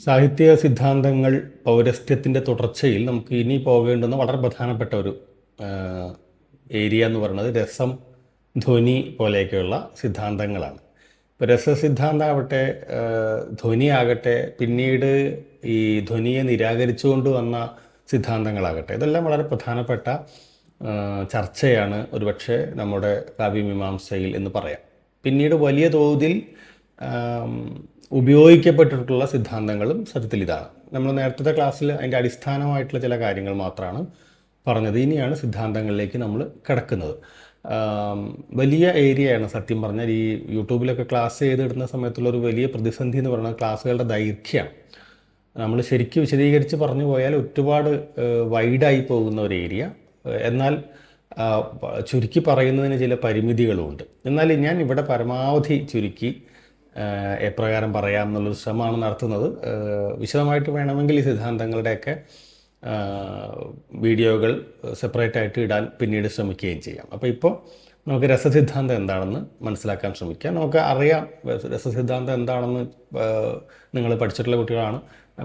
സാഹിത്യ സിദ്ധാന്തങ്ങൾ പൗരസ്ത്യത്തിൻ്റെ തുടർച്ചയിൽ നമുക്ക് ഇനി പോകേണ്ടുന്ന വളരെ പ്രധാനപ്പെട്ട ഒരു ഏരിയ എന്ന് പറയുന്നത് രസം, ധ്വനി പോലെയൊക്കെയുള്ള സിദ്ധാന്തങ്ങളാണ്. ഇപ്പോൾ രസസിദ്ധാന്തമാവട്ടെ, ധ്വനിയാകട്ടെ, പിന്നീട് ഈ ധ്വനിയെ നിരാകരിച്ചുകൊണ്ട് വന്ന സിദ്ധാന്തങ്ങളാകട്ടെ, ഇതെല്ലാം വളരെ പ്രധാനപ്പെട്ട ചർച്ചയാണ് ഒരുപക്ഷെ നമ്മുടെ കാവ്യമീമാംസയിൽ എന്ന് പറയാം. പിന്നീട് വലിയ തോതിൽ ഉപയോഗിക്കപ്പെട്ടിട്ടുള്ള സിദ്ധാന്തങ്ങളും സത്യത്തിൽ ഇതാണ്. നമ്മൾ നേരത്തെ ക്ലാസ്സിൽ അതിൻ്റെ അടിസ്ഥാനമായിട്ടുള്ള ചില കാര്യങ്ങൾ മാത്രമാണ് പറഞ്ഞത്. ഇനിയാണ് സിദ്ധാന്തങ്ങളിലേക്ക് നമ്മൾ കിടക്കുന്നത്. വലിയ ഏരിയയാണ് സത്യം പറഞ്ഞാൽ. ഈ യൂട്യൂബിലൊക്കെ ക്ലാസ് ചെയ്തിടുന്ന സമയത്തുള്ളൊരു വലിയ പ്രതിസന്ധി എന്ന് പറയുന്നത് ക്ലാസ്സുകളുടെ ദൈർഘ്യമാണ്. നമ്മൾ ശരിക്കും വിശദീകരിച്ച് പറഞ്ഞു പോയാൽ ഒരുപാട് വൈഡായി പോകുന്ന ഒരു ഏരിയ. എന്നാൽ ചുരുക്കി പറയുന്നതിന് ചില പരിമിതികളുമുണ്ട്. എന്നാൽ ഞാൻ ഇവിടെ പരമാവധി ചുരുക്കി എപ്രകാരം പറയാം എന്നുള്ളൊരു ശ്രമമാണ് നടത്തുന്നത്. വിശദമായിട്ട് വേണമെങ്കിൽ ഈ സിദ്ധാന്തങ്ങളുടെയൊക്കെ വീഡിയോകൾ സെപ്പറേറ്റ് ആയിട്ട് ഇടാൻ പിന്നീട് ശ്രമിക്കുകയും ചെയ്യാം. അപ്പോൾ ഇപ്പോൾ നമുക്ക് രസസിദ്ധാന്തം എന്താണെന്ന് മനസ്സിലാക്കാൻ ശ്രമിക്കാം. നമുക്ക് അറിയാം രസസിദ്ധാന്തം എന്താണെന്ന്. നിങ്ങൾ പഠിച്ചിട്ടുള്ള കുട്ടികളാണ്.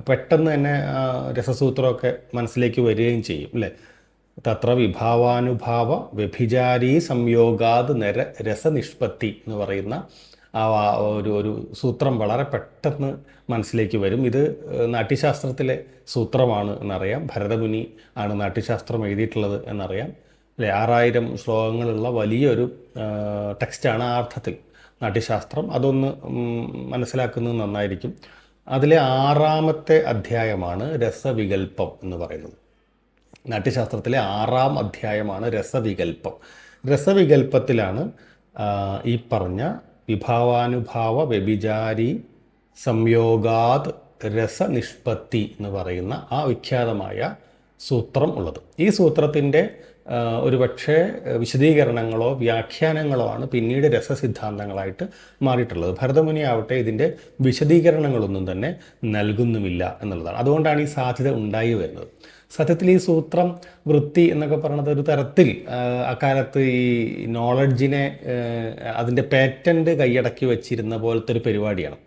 പെട്ടെന്ന് തന്നെ രസസൂത്രമൊക്കെ മനസ്സിലേക്ക് വരികയും ചെയ്യും അല്ലേ. തത്ര വിഭാവാനുഭാവ വ്യഭിചാരീ സംയോഗാത് രസനിഷ്പത്തി എന്ന് പറയുന്ന ഒരു സൂത്രം വളരെ പെട്ടെന്ന് മനസ്സിലേക്ക് വരും. ഇത് നാട്യശാസ്ത്രത്തിലെ സൂത്രമാണ് എന്നറിയാം. ഭരതമുനി ആണ് നാട്യശാസ്ത്രം എഴുതിയിട്ടുള്ളത് എന്നറിയാം അല്ലേ. 6000 ശ്ലോകങ്ങളുള്ള വലിയൊരു ടെക്സ്റ്റാണ് ആ അർത്ഥത്തിൽ നാട്യശാസ്ത്രം. അതൊന്ന് മനസ്സിലാക്കുന്നത് നന്നായിരിക്കും. അതിലെ 6ാമത്തെ അധ്യായമാണ് രസവികൽപ്പം എന്ന് പറയുന്നത്. നാട്യശാസ്ത്രത്തിലെ 6ാം അധ്യായമാണ് രസവികൽപ്പം. രസവികൽപ്പത്തിലാണ് ഈ പറഞ്ഞ വിഭാവാനുഭാവ വ്യഭിചാരി സംയോഗാത് രസനിഷ്പത്തി എന്ന് പറയുന്ന ആ വിഖ്യാതമായ സൂത്രം ഉള്ളത്. ഈ സൂത്രത്തിൻ്റെ ഒരുപക്ഷെ വിശദീകരണങ്ങളോ വ്യാഖ്യാനങ്ങളോ ആണ് പിന്നീട് രസസിദ്ധാന്തങ്ങളായിട്ട് മാറിയിട്ടുള്ളത്. ഭരതമുനി ആവട്ടെ ഇതിൻ്റെ വിശദീകരണങ്ങളൊന്നും തന്നെ നൽകുന്നുമില്ല എന്നുള്ളതാണ്. അതുകൊണ്ടാണ് ഈ സാധ്യത ഉണ്ടായി വരുന്നത്. സത്യത്തിൽ ഈ സൂത്രം വൃത്തി എന്നൊക്കെ പറയുന്നത് ഒരു തരത്തിൽ അക്കാലത്ത് ഈ നോളജിനെ അതിൻ്റെ പേറ്റൻ്റ് കൈയടക്കി വെച്ചിരുന്ന പോലത്തെ ഒരു പരിപാടിയാണ്.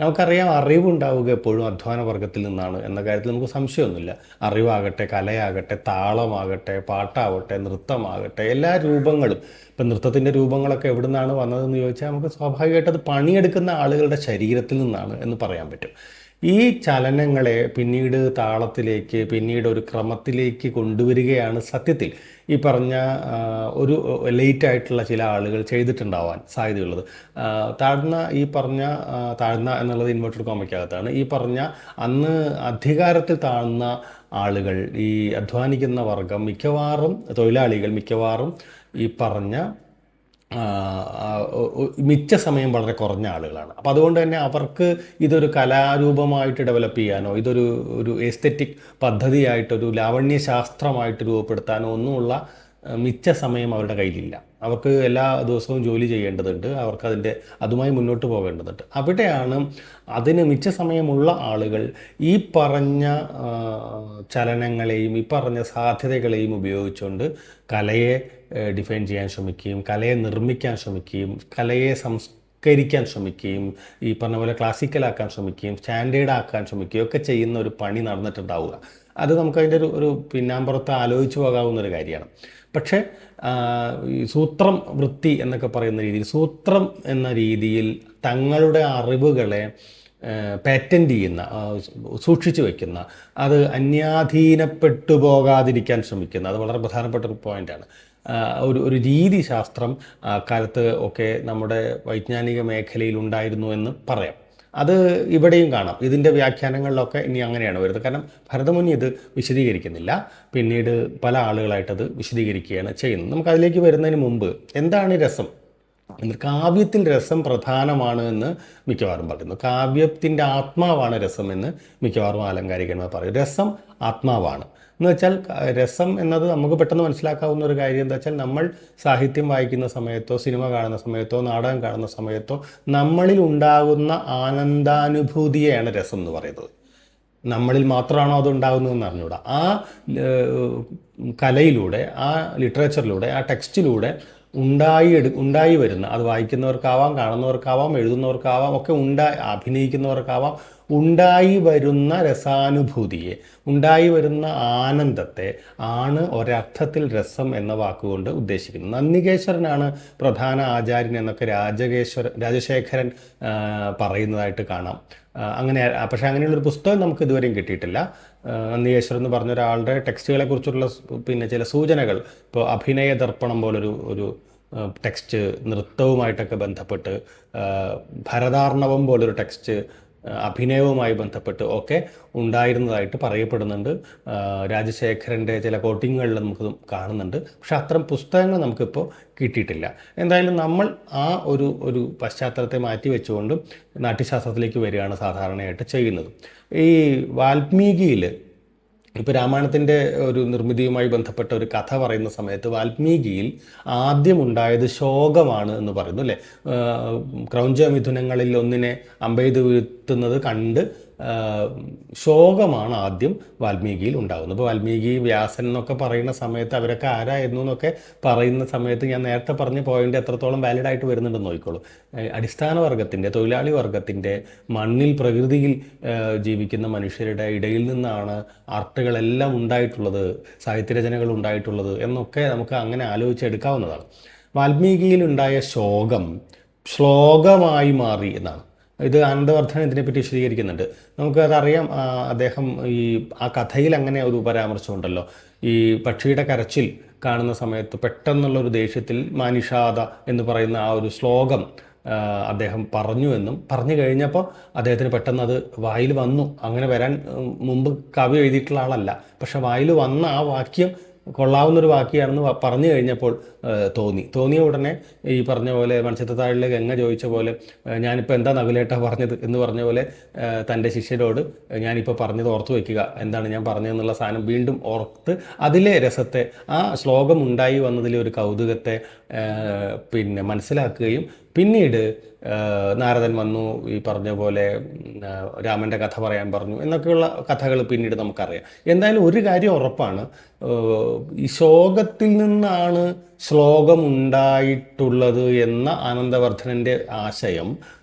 നമുക്കറിയാം അറിവുണ്ടാവുക എപ്പോഴും അധ്വാന വർഗത്തിൽ നിന്നാണ് എന്ന കാര്യത്തിൽ നമുക്ക് സംശയമൊന്നുമില്ല. അറിവാകട്ടെ, കലയാകട്ടെ, താളമാകട്ടെ, പാട്ടാവട്ടെ, നൃത്തമാകട്ടെ, എല്ലാ രൂപങ്ങളും. ഇപ്പം നൃത്തത്തിൻ്റെ രൂപങ്ങളൊക്കെ എവിടെ നിന്നാണ് വന്നതെന്ന് ചോദിച്ചാൽ നമുക്ക് സ്വാഭാവികമായിട്ട് അത് പണിയെടുക്കുന്ന ആളുകളുടെ ശരീരത്തിൽ നിന്നാണ് എന്ന് പറയാൻ പറ്റും. ഈ ചലനങ്ങളെ പിന്നീട് താളത്തിലേക്ക്, പിന്നീട് ഒരു ക്രമത്തിലേക്ക് കൊണ്ടുവരികയാണ് സത്യത്തിൽ ഈ പറഞ്ഞ ഒരു ലേറ്റായിട്ടുള്ള ചില ആളുകൾ ചെയ്തിട്ടുണ്ടാവാൻ സാധ്യതയുള്ളത്. ഈ പറഞ്ഞ താഴ്ന്ന എന്നുള്ളത് ഇൻവെർട്ടഡ് കോമയ്ക്കകത്താണ്. ഈ പറഞ്ഞ അന്ന് അധികാരത്തിൽ താഴ്ന്ന ആളുകൾ, ഈ അധ്വാനിക്കുന്ന വർഗം മിക്കവാറും, തൊഴിലാളികൾ മിക്കവാറും ഈ പറഞ്ഞ മിച്ച സമയം വളരെ കുറഞ്ഞ ആളുകളാണ്. അപ്പോൾ അതുകൊണ്ട് തന്നെ അവർക്ക് ഇതൊരു കലാരൂപമായിട്ട് ഡെവലപ്പ് ചെയ്യാനോ ഇതൊരു എസ്തെറ്റിക് പദ്ധതിയായിട്ടൊരു ലാവണ്യശാസ്ത്രമായിട്ട് രൂപപ്പെടുത്താനോ ഒന്നുമുള്ള മിച്ച സമയം അവരുടെ കയ്യിലില്ല. അവർക്ക് എല്ലാ ദിവസവും ജോലി ചെയ്യേണ്ടതുണ്ട്. അവർക്ക് അതുമായി മുന്നോട്ട് പോകേണ്ടതുണ്ട്. അവിടെയാണ് അതിന് മിച്ച സമയമുള്ള ആളുകൾ ഈ പറഞ്ഞ ചലനങ്ങളെയും ഈ പറഞ്ഞ സാധ്യതകളെയും ഉപയോഗിച്ചുകൊണ്ട് കലയെ ഡിഫൈൻ ചെയ്യാൻ ശ്രമിക്കുകയും കലയെ നിർമ്മിക്കാൻ ശ്രമിക്കുകയും കലയെ സംസ്കരിക്കാൻ ശ്രമിക്കുകയും ഈ പറഞ്ഞ പോലെ ക്ലാസിക്കലാക്കാൻ ശ്രമിക്കുകയും സ്റ്റാൻഡേർഡ് ആക്കാൻ ശ്രമിക്കുകയും ഒക്കെ ചെയ്യുന്ന ഒരു പണി നടന്നിട്ടുണ്ടാവുക. അത് നമുക്കതിൻ്റെ ഒരു പിന്നാമ്പുറത്ത് ആലോചിച്ച് പോകാവുന്ന ഒരു കാര്യമാണ്. പക്ഷേ ഈ സൂത്രം വൃത്തി എന്നൊക്കെ പറയുന്ന രീതിയിൽ, സൂത്രം എന്ന രീതിയിൽ തങ്ങളുടെ അറിവുകളെ പാറ്റൻ്റ് ചെയ്യുന്ന, സൂക്ഷിച്ചു വയ്ക്കുന്ന, അത് അന്യാധീനപ്പെട്ടു പോകാതിരിക്കാൻ ശ്രമിക്കുന്ന, അത് വളരെ പ്രധാനപ്പെട്ട ഒരു പോയിൻ്റാണ്. ഒരു രീതിശാസ്ത്രം കാലത്ത് ഒക്കെ നമ്മുടെ വൈജ്ഞാനിക മേഖലയിൽ ഉണ്ടായിരുന്നു എന്ന് പറയാം. അത് ഇവിടെയും കാണാം. ഇതിൻ്റെ വ്യാഖ്യാനങ്ങളിലൊക്കെ ഇനി അങ്ങനെയാണ് വരുന്നത്. കാരണം ഭരതമുനി ഇത് വിശദീകരിക്കുന്നില്ല, പിന്നീട് പല ആളുകളായിട്ടത് വിശദീകരിക്കുകയാണ് ചെയ്യുന്നത്. നമുക്കതിലേക്ക് വരുന്നതിന് മുമ്പ് എന്താണ് രസം? കാവ്യത്തിൽ രസം പ്രധാനമാണ് എന്ന് മിക്കവാറും പറയുന്നു. കാവ്യത്തിൻ്റെ ആത്മാവാണ് രസം എന്ന് മിക്കവാറും ആലങ്കാരികന്മാർ പറയും. രസം ആത്മാവാണ് എന്ന് വെച്ചാൽ, രസം എന്നത് നമുക്ക് പെട്ടെന്ന് മനസ്സിലാക്കാവുന്ന ഒരു കാര്യം എന്താ വെച്ചാൽ, നമ്മൾ സാഹിത്യം വായിക്കുന്ന സമയത്തോ സിനിമ കാണുന്ന സമയത്തോ നാടകം കാണുന്ന സമയത്തോ നമ്മളിൽ ഉണ്ടാകുന്ന ആനന്ദാനുഭൂതിയെയാണ് രസം എന്ന് പറയുന്നത്. നമ്മളിൽ മാത്രമാണോ അതുണ്ടാകുന്നതെന്ന് അറിഞ്ഞൂടാ. ആ കലയിലൂടെ, ആ ലിറ്ററേച്ചറിലൂടെ, ആ ടെക്സ്റ്റിലൂടെ ഉണ്ടായി വരുന്ന, അത് വായിക്കുന്നവർക്കാവാം, കാണുന്നവർക്കാവാം, എഴുതുന്നവർക്കാവാം, ഒക്കെ അഭിനയിക്കുന്നവർക്കാവാം, ഉണ്ടായി വരുന്ന രസാനുഭൂതിയെ, ഉണ്ടായി വരുന്ന ആനന്ദത്തെ ആണ് ഒരർത്ഥത്തിൽ രസം എന്ന വാക്കുകൊണ്ട് ഉദ്ദേശിക്കുന്നത്. നന്ദികേശ്വരനാണ് പ്രധാന ആചാര്യൻ എന്നൊക്കെ രാജശേഖരൻ പറയുന്നതായിട്ട് കാണാം. അങ്ങനെ, പക്ഷേ അങ്ങനെയുള്ളൊരു പുസ്തകം നമുക്ക് ഇതുവരെയും കിട്ടിയിട്ടില്ല. നന്ദികേശ്വരൻ എന്ന് പറഞ്ഞ ഒരാളുടെ ടെക്സ്റ്റുകളെ കുറിച്ചുള്ള ചില സൂചനകൾ, ഇപ്പോൾ അഭിനയ ദർപ്പണം പോലൊരു ടെക്സ്റ്റ്, നൃത്തവുമായിട്ടൊക്കെ ബന്ധപ്പെട്ട്, ഭരതാർണവം പോലൊരു ടെക്സ്റ്റ് അഭിനയവുമായി ബന്ധപ്പെട്ട് ഒക്കെ ഉണ്ടായിരുന്നതായിട്ട് പറയപ്പെടുന്നുണ്ട്. രാജശേഖരൻ്റെ ചില കോട്ടിങ്ങുകളിൽ നമുക്ക് കാണുന്നുണ്ട്. പക്ഷെ അത്തരം പുസ്തകങ്ങൾ നമുക്കിപ്പോൾ കിട്ടിയിട്ടില്ല. എന്തായാലും നമ്മൾ ആ ഒരു പശ്ചാത്തലത്തെ മാറ്റി വെച്ചുകൊണ്ട് നാട്യശാസ്ത്രത്തിലേക്ക് വരികയാണ് സാധാരണയായിട്ട് ചെയ്യുന്നത്. ഈ വാൽമീകിയിൽ ഇപ്പോൾ രാമായണത്തിൻ്റെ ഒരു നിർമ്മിതിയുമായി ബന്ധപ്പെട്ട ഒരു കഥ പറയുന്ന സമയത്ത് വാൽമീകിയിൽ ആദ്യമുണ്ടായത് ശോകമാണ് എന്ന് പറയുന്നു, അല്ലേ? ക്രൗഞ്ചമിഥുനങ്ങളിൽ ഒന്നിനെ അമ്പെയ്ത് വീഴ്ത്തുന്നത് കണ്ട് ശോകമാണ് ആദ്യം വാൽമീകിയിൽ ഉണ്ടാകുന്നത്. ഇപ്പോൾ വാൽമീകി, വ്യാസൻ എന്നൊക്കെ പറയുന്ന സമയത്ത് അവരൊക്കെ ആരായിരുന്നു എന്നൊക്കെ പറയുന്ന സമയത്ത് ഞാൻ നേരത്തെ പറഞ്ഞ പോയിന്റ് എത്രത്തോളം വാലിഡ് ആയിട്ട് വരുന്നുണ്ടെന്ന് നോക്കിക്കോളൂ. അടിസ്ഥാന വർഗത്തിൻ്റെ, തൊഴിലാളി വർഗത്തിൻ്റെ, മണ്ണിൽ പ്രകൃതിയിൽ ജീവിക്കുന്ന മനുഷ്യരുടെ ഇടയിൽ നിന്നാണ് ആർട്ടുകളെല്ലാം ഉണ്ടായിട്ടുള്ളത്, സാഹിത്യരചനകൾ ഉണ്ടായിട്ടുള്ളത് എന്നൊക്കെ നമുക്ക് അങ്ങനെ ആലോചിച്ചെടുക്കാവുന്നതാണ്. വാൽമീകിയിൽ ഉണ്ടായ ശോകം ശ്ലോകമായി മാറി എന്നാണ്. ഇത് ആനന്ദവർദ്ധൻ ഇതിനെപ്പറ്റി വിശദീകരിക്കുന്നുണ്ട്. നമുക്കതറിയാം. അദ്ദേഹം ആ കഥയിൽ അങ്ങനെ ഒരു പരാമർശമുണ്ടല്ലോ, ഈ പക്ഷിയുടെ കരച്ചിൽ കാണുന്ന സമയത്ത് പെട്ടെന്നുള്ളൊരു ദേഷ്യത്തിൽ മാനിഷാദ എന്ന് പറയുന്ന ആ ഒരു ശ്ലോകം അദ്ദേഹം പറഞ്ഞു എന്നും, പറഞ്ഞു കഴിഞ്ഞപ്പോൾ അദ്ദേഹത്തിന് പെട്ടെന്ന് അത് വായിൽ വന്നു. അങ്ങനെ വരാൻ മുമ്പ് കവി എഴുതിയിട്ടുള്ള ആളല്ല, പക്ഷെ വായിൽ വന്ന ആ വാക്യം കൊള്ളാവുന്നൊരു വാക്യാണെന്ന് പറഞ്ഞു കഴിഞ്ഞപ്പോൾ തോന്നിയ ഉടനെ ഈ പറഞ്ഞ പോലെ മൺചിത്രത്താഴിലെ ഗംഗ ചോദിച്ച പോലെ, ഞാനിപ്പോൾ എന്താ നകുലേട്ടാ പറഞ്ഞത് എന്ന് പറഞ്ഞ പോലെ തൻ്റെ ശിഷ്യരോട് ഞാനിപ്പോൾ പറഞ്ഞത് ഓർത്ത് വയ്ക്കുക, എന്താണ് ഞാൻ പറഞ്ഞതെന്നുള്ള സാധനം വീണ്ടും ഓർത്ത് അതിലെ രസത്തെ, ആ ശ്ലോകം ഉണ്ടായി വന്നതിലെ ഒരു കൗതുകത്തെ മനസ്സിലാക്കുകയും പിന്നീട് നാരദൻ വന്നു, ഈ പറഞ്ഞ പോലെ രാമൻ്റെ കഥ പറയാൻ പറഞ്ഞു എന്നൊക്കെയുള്ള കഥകൾ പിന്നീട് നമുക്കറിയാം. എന്തായാലും ഒരു കാര്യം ഉറപ്പാണ്, ഈ ശോകത്തിൽ നിന്നാണ് ശ്ലോകമുണ്ടായിട്ടുള്ളത് എന്ന ആനന്ദവർദ്ധനൻ്റെ ആശയം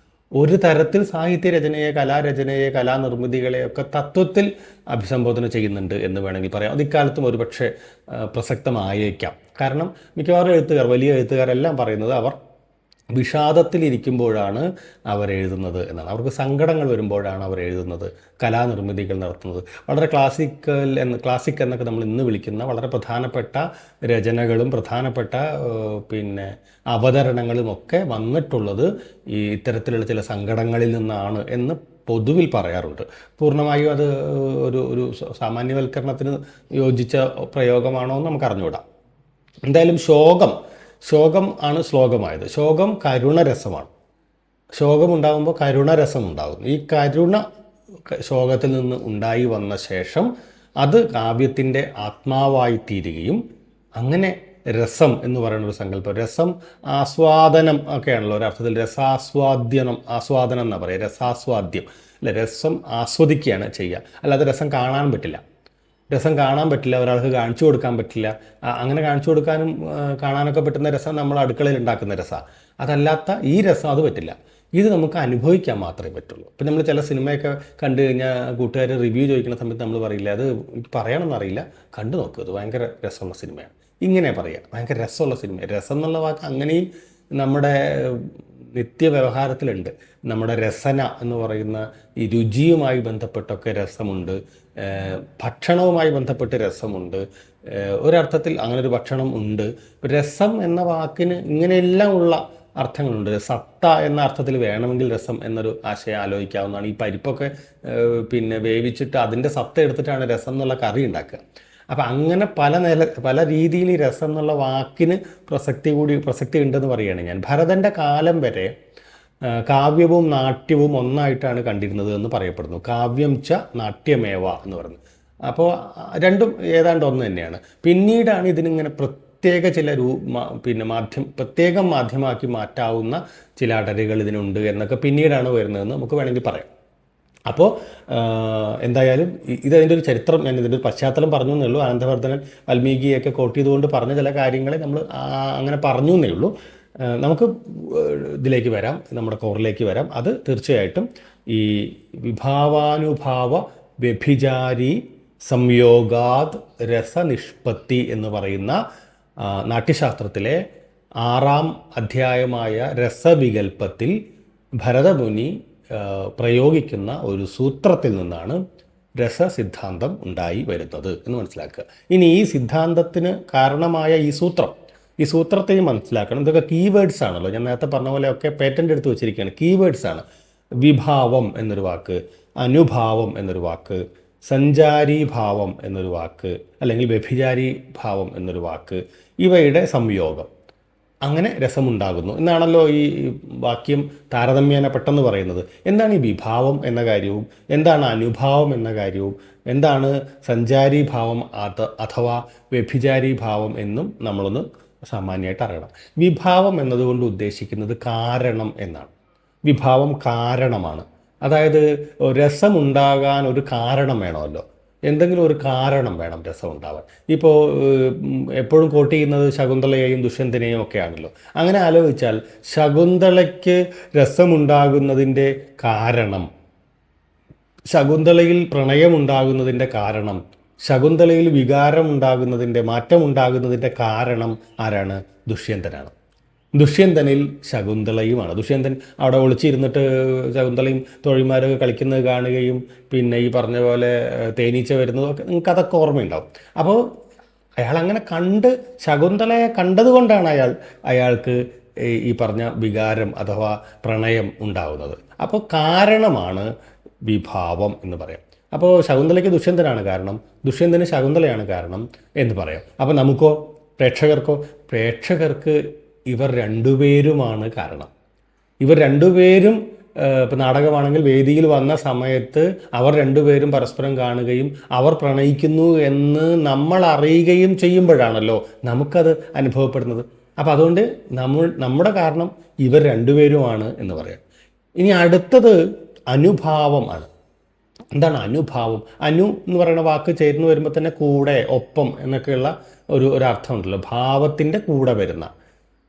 ഒരു തരത്തിൽ സാഹിത്യരചനയെ, കലാരചനയെ, കലാനിർമ്മിതികളെയൊക്കെ തത്വത്തിൽ അഭിസംബോധന ചെയ്യുന്നുണ്ട് എന്ന് വേണമെങ്കിൽ പറയാം. അത് ഇക്കാലത്തും ഒരുപക്ഷെ പ്രസക്തമായേക്കാം. കാരണം മിക്കവാറും വലിയ എഴുത്തുകാരെല്ലാം പറയുന്നത് അവർ വിഷാദത്തിലിരിക്കുമ്പോഴാണ് അവർ എഴുതുന്നത് എന്നാണ്. അവർക്ക് സങ്കടങ്ങൾ വരുമ്പോഴാണ് അവർ എഴുതുന്നത്, കലാനിർമ്മിതികൾ നടത്തുന്നത്. വളരെ ക്ലാസിക് എന്നൊക്കെ നമ്മൾ ഇന്ന് വിളിക്കുന്ന വളരെ പ്രധാനപ്പെട്ട രചനകളും പ്രധാനപ്പെട്ട അവതരണങ്ങളും ഒക്കെ വന്നിട്ടുള്ളത് ഈ ഇത്തരത്തിലുള്ള ചില സങ്കടങ്ങളിൽ നിന്നാണ് എന്ന് പൊതുവിൽ പറയാറുണ്ട്. പൂർണ്ണമായും അത് ഒരു സാമാന്യവൽക്കരണത്തിന് യോജിച്ച പ്രയോഗമാണോ എന്ന് നമുക്ക് അറിഞ്ഞുകൂടാ. എന്തായാലും ശോകം ആണ് ശ്ലോകമായത്. ശോകം കരുണരസമാണ്. ശോകമുണ്ടാകുമ്പോൾ കരുണരസം ഉണ്ടാകുന്നു. ഈ കരുണ ശോകത്തിൽ നിന്ന് ഉണ്ടായി വന്ന ശേഷം അത് കാവ്യത്തിൻ്റെ ആത്മാവായി തീരുകയും, അങ്ങനെ രസം എന്ന് പറയുന്ന ഒരു സങ്കല്പം, രസം ആസ്വാദനം ഒക്കെയാണല്ലോ ഒരർത്ഥത്തിൽ. ആസ്വാദനം എന്നാ പറയുക, രസാസ്വാദ്യം അല്ലെ, രസം ആസ്വദിക്കുകയാണ് ചെയ്യുക. അല്ലാതെ രസം കാണാൻ പറ്റില്ല, ഒരാൾക്ക് കാണിച്ചു കൊടുക്കാൻ പറ്റില്ല. അങ്ങനെ കാണിച്ചു കൊടുക്കാനും കാണാനൊക്കെ പറ്റുന്ന രസം നമ്മൾ അടുക്കളയിൽ ഉണ്ടാക്കുന്ന രസമാണ്. അതല്ലാത്ത ഈ രസം അത് പറ്റില്ല. ഇത് നമുക്ക് അനുഭവിക്കാൻ മാത്രമേ പറ്റുള്ളൂ. ഇപ്പം നമ്മൾ ചില സിനിമയൊക്കെ കണ്ടു കഴിഞ്ഞാൽ കൂട്ടുകാർ റിവ്യൂ ചോദിക്കുന്ന സമയത്ത് നമ്മൾ പറയില്ല, അത് എനിക്ക് പറയണമെന്ന് അറിയില്ല, കണ്ടു നോക്കുക, അത് ഭയങ്കര രസമുള്ള സിനിമയാണ്, ഇങ്ങനെ പറയുക, ഭയങ്കര രസമുള്ള സിനിമ. രസം എന്നുള്ള വാക്ക് അങ്ങനെയും നമ്മുടെ നിത്യവ്യവഹാരത്തിലുണ്ട്. നമ്മുടെ രസന എന്ന് പറയുന്ന ഈ രുചിയുമായി ബന്ധപ്പെട്ടൊക്കെ രസമുണ്ട്, ഭക്ഷണവുമായി ബന്ധപ്പെട്ട് രസമുണ്ട്. ഒരർത്ഥത്തിൽ അങ്ങനൊരു ഭക്ഷണം ഉണ്ട്. രസം എന്ന വാക്കിന് ഇങ്ങനെയെല്ലാം ഉള്ള അർത്ഥങ്ങളുണ്ട്. സത്ത എന്ന അർത്ഥത്തിൽ വേണമെങ്കിൽ രസം എന്നൊരു ആശയം ആലോചിക്കാവുന്നതാണ്. ഈ പരിപ്പൊക്കെ വേവിച്ചിട്ട് അതിൻ്റെ സത്ത എടുത്തിട്ടാണ് രസം എന്നുള്ള കറി ഉണ്ടാക്കുക. അപ്പം അങ്ങനെ പല രീതിയിൽ ഈ രസം എന്നുള്ള വാക്കിന് പ്രസക്തി ഉണ്ടെന്ന് പറയുകയാണ് ഞാൻ. ഭരതൻ്റെ കാലം വരെ കാവ്യവും നാട്യവും ഒന്നായിട്ടാണ് കണ്ടിരുന്നത് എന്ന് പറയപ്പെടുന്നു. കാവ്യം ച നാട്യമേവ എന്ന് പറയുന്നത്. അപ്പോൾ രണ്ടും ഏതാണ്ട് ഒന്ന് തന്നെയാണ്. പിന്നീടാണ് ഇതിനിങ്ങനെ പ്രത്യേക ചില പ്രത്യേകം മാധ്യമമാക്കി മാറ്റാവുന്ന ചില അടരുകൾ ഇതിനുണ്ട് എന്നൊക്കെ പിന്നീടാണ് വരുന്നതെന്ന് നമുക്ക് വേണമെങ്കിൽ പറയാം. അപ്പോൾ എന്തായാലും ഇതതിൻ്റെ ഒരു ചരിത്രം, ഞാൻ ഇതിൻ്റെ ഒരു പശ്ചാത്തലം പറഞ്ഞു എന്നേ ഉള്ളൂ. ആനന്ദവർദ്ധനൻ വാൽമീകിയൊക്കെ കോട്ട് ചെയ്തുകൊണ്ട് പറഞ്ഞ ചില കാര്യങ്ങളെ നമ്മൾ അങ്ങനെ പറഞ്ഞു എന്നേ ഉള്ളൂ. നമുക്ക് ഇതിലേക്ക് വരാം, നമ്മുടെ കോറിലേക്ക് വരാം. അത് തീർച്ചയായിട്ടും ഈ വിഭാവാനുഭാവ വ്യഭിചാരി സംയോഗാത് രസനിഷ്പത്തി എന്ന് പറയുന്ന നാട്യശാസ്ത്രത്തിലെ 6-ാം അധ്യായമായ രസവികൽപ്പത്തിൽ ഭരതമുനി പ്രയോഗിക്കുന്ന ഒരു സൂത്രത്തിൽ നിന്നാണ് രസസിദ്ധാന്തം ഉണ്ടായി വരുന്നത് എന്ന് മനസ്സിലാക്കുക. ഇനി ഈ സിദ്ധാന്തത്തിന് കാരണമായ ഈ സൂത്രത്തെയും മനസ്സിലാക്കണം. ഇതൊക്കെ കീവേഡ്സ് ആണല്ലോ, ഞാൻ നേരത്തെ പറഞ്ഞ പോലെ ഒക്കെ പേറ്റൻ്റ് എടുത്ത് വെച്ചിരിക്കുകയാണ്. കീവേഡ്സ് ആണ്. വിഭാവം എന്നൊരു വാക്ക്, അനുഭാവം എന്നൊരു വാക്ക്, സഞ്ചാരി ഭാവം എന്നൊരു വാക്ക്, അല്ലെങ്കിൽ വ്യഭിചാരി ഭാവം എന്നൊരു വാക്ക്, ഇവയുടെ സംയോഗം, അങ്ങനെ രസമുണ്ടാകുന്നു എന്നാണല്ലോ ഈ വാക്യം താരതമ്യേന പെട്ടെന്ന് പറയുന്നത്. എന്താണ് ഈ വിഭാവം എന്ന കാര്യവും എന്താണ് അനുഭാവം എന്ന കാര്യവും എന്താണ് സഞ്ചാരി ഭാവം അഥവാ വ്യഭിചാരി ഭാവം എന്നും നമ്മളൊന്ന് സാമാന്യമായിട്ട് അറിയണം. വിഭാവം എന്നതുകൊണ്ട് ഉദ്ദേശിക്കുന്നത് കാരണം എന്നാണ്. വിഭാവം കാരണമാണ്. അതായത് രസമുണ്ടാകാൻ ഒരു കാരണം വേണമല്ലോ, എന്തെങ്കിലും ഒരു കാരണം വേണം രസം ഉണ്ടാവാൻ. ഇപ്പോൾ എപ്പോഴും കോട്ട് ചെയ്യുന്നത് ശകുന്തളയെയും ദുഷ്യന്തനെയും ഒക്കെ ആണല്ലോ. അങ്ങനെ ആലോചിച്ചാൽ ശകുന്തളയ്ക്ക് രസമുണ്ടാകുന്നതിൻ്റെ കാരണം, ശകുന്തളയിൽ പ്രണയമുണ്ടാകുന്നതിൻ്റെ കാരണം, ശകുന്തളയിൽ വികാരമുണ്ടാകുന്നതിൻ്റെ മാറ്റമുണ്ടാകുന്നതിൻ്റെ കാരണം ആരാണ്? ദുഷ്യന്തനാണ്. ദുഷ്യന്തനിൽ ശകുന്തളയുമാണ്. ദുഷ്യന്തൻ അവിടെ ഒളിച്ചിരുന്നിട്ട് ശകുന്തളയും തോഴിമാരൊക്കെ കളിക്കുന്നത് കാണുകയും പിന്നെ ഈ പറഞ്ഞ പോലെ തേനീച്ച വരുന്നതൊക്കെ നിങ്ങൾക്ക് അതൊക്കെ ഓർമ്മയുണ്ടാവും. അപ്പോൾ അയാൾ അങ്ങനെ ശകുന്തളയെ കണ്ടതുകൊണ്ടാണ് അയാൾക്ക് ഈ പറഞ്ഞ വികാരം അഥവാ പ്രണയം ഉണ്ടാവുന്നത്. അപ്പോൾ കാരണമാണ് വിഭാവം എന്ന് പറയാം. അപ്പോൾ ശകുന്തളയ്ക്ക് ദുഷ്യന്തനാണ് കാരണം, ദുഷ്യന്തന് ശകുന്തളയാണ് കാരണം എന്ന് പറയാം. അപ്പോൾ നമുക്കോ, പ്രേക്ഷകർക്ക് ഇവർ രണ്ടുപേരുമാണ് കാരണം. ഇവർ രണ്ടുപേരും ഇപ്പം നാടകമാണെങ്കിൽ വേദിയിൽ വന്ന സമയത്ത് അവർ രണ്ടുപേരും പരസ്പരം കാണുകയും അവർ പ്രണയിക്കുന്നു എന്ന് നമ്മൾ അറിയുകയും ചെയ്യുമ്പോഴാണല്ലോ നമുക്കത് അനുഭവപ്പെടുന്നത്. അപ്പം അതുകൊണ്ട് നമ്മുടെ കാരണം ഇവർ രണ്ടുപേരുമാണ് എന്ന് പറയാം. ഇനി അടുത്തത് അനുഭാവം ആണ്. എന്താണ് അനുഭാവം? അനു എന്ന് പറയുന്ന വാക്ക് ചേർന്ന് വരുമ്പോൾ തന്നെ കൂടെ, ഒപ്പം എന്നൊക്കെയുള്ള ഒരു അർത്ഥമുണ്ടല്ലോ, ഭാവത്തിൻ്റെ കൂടെ വരുന്ന.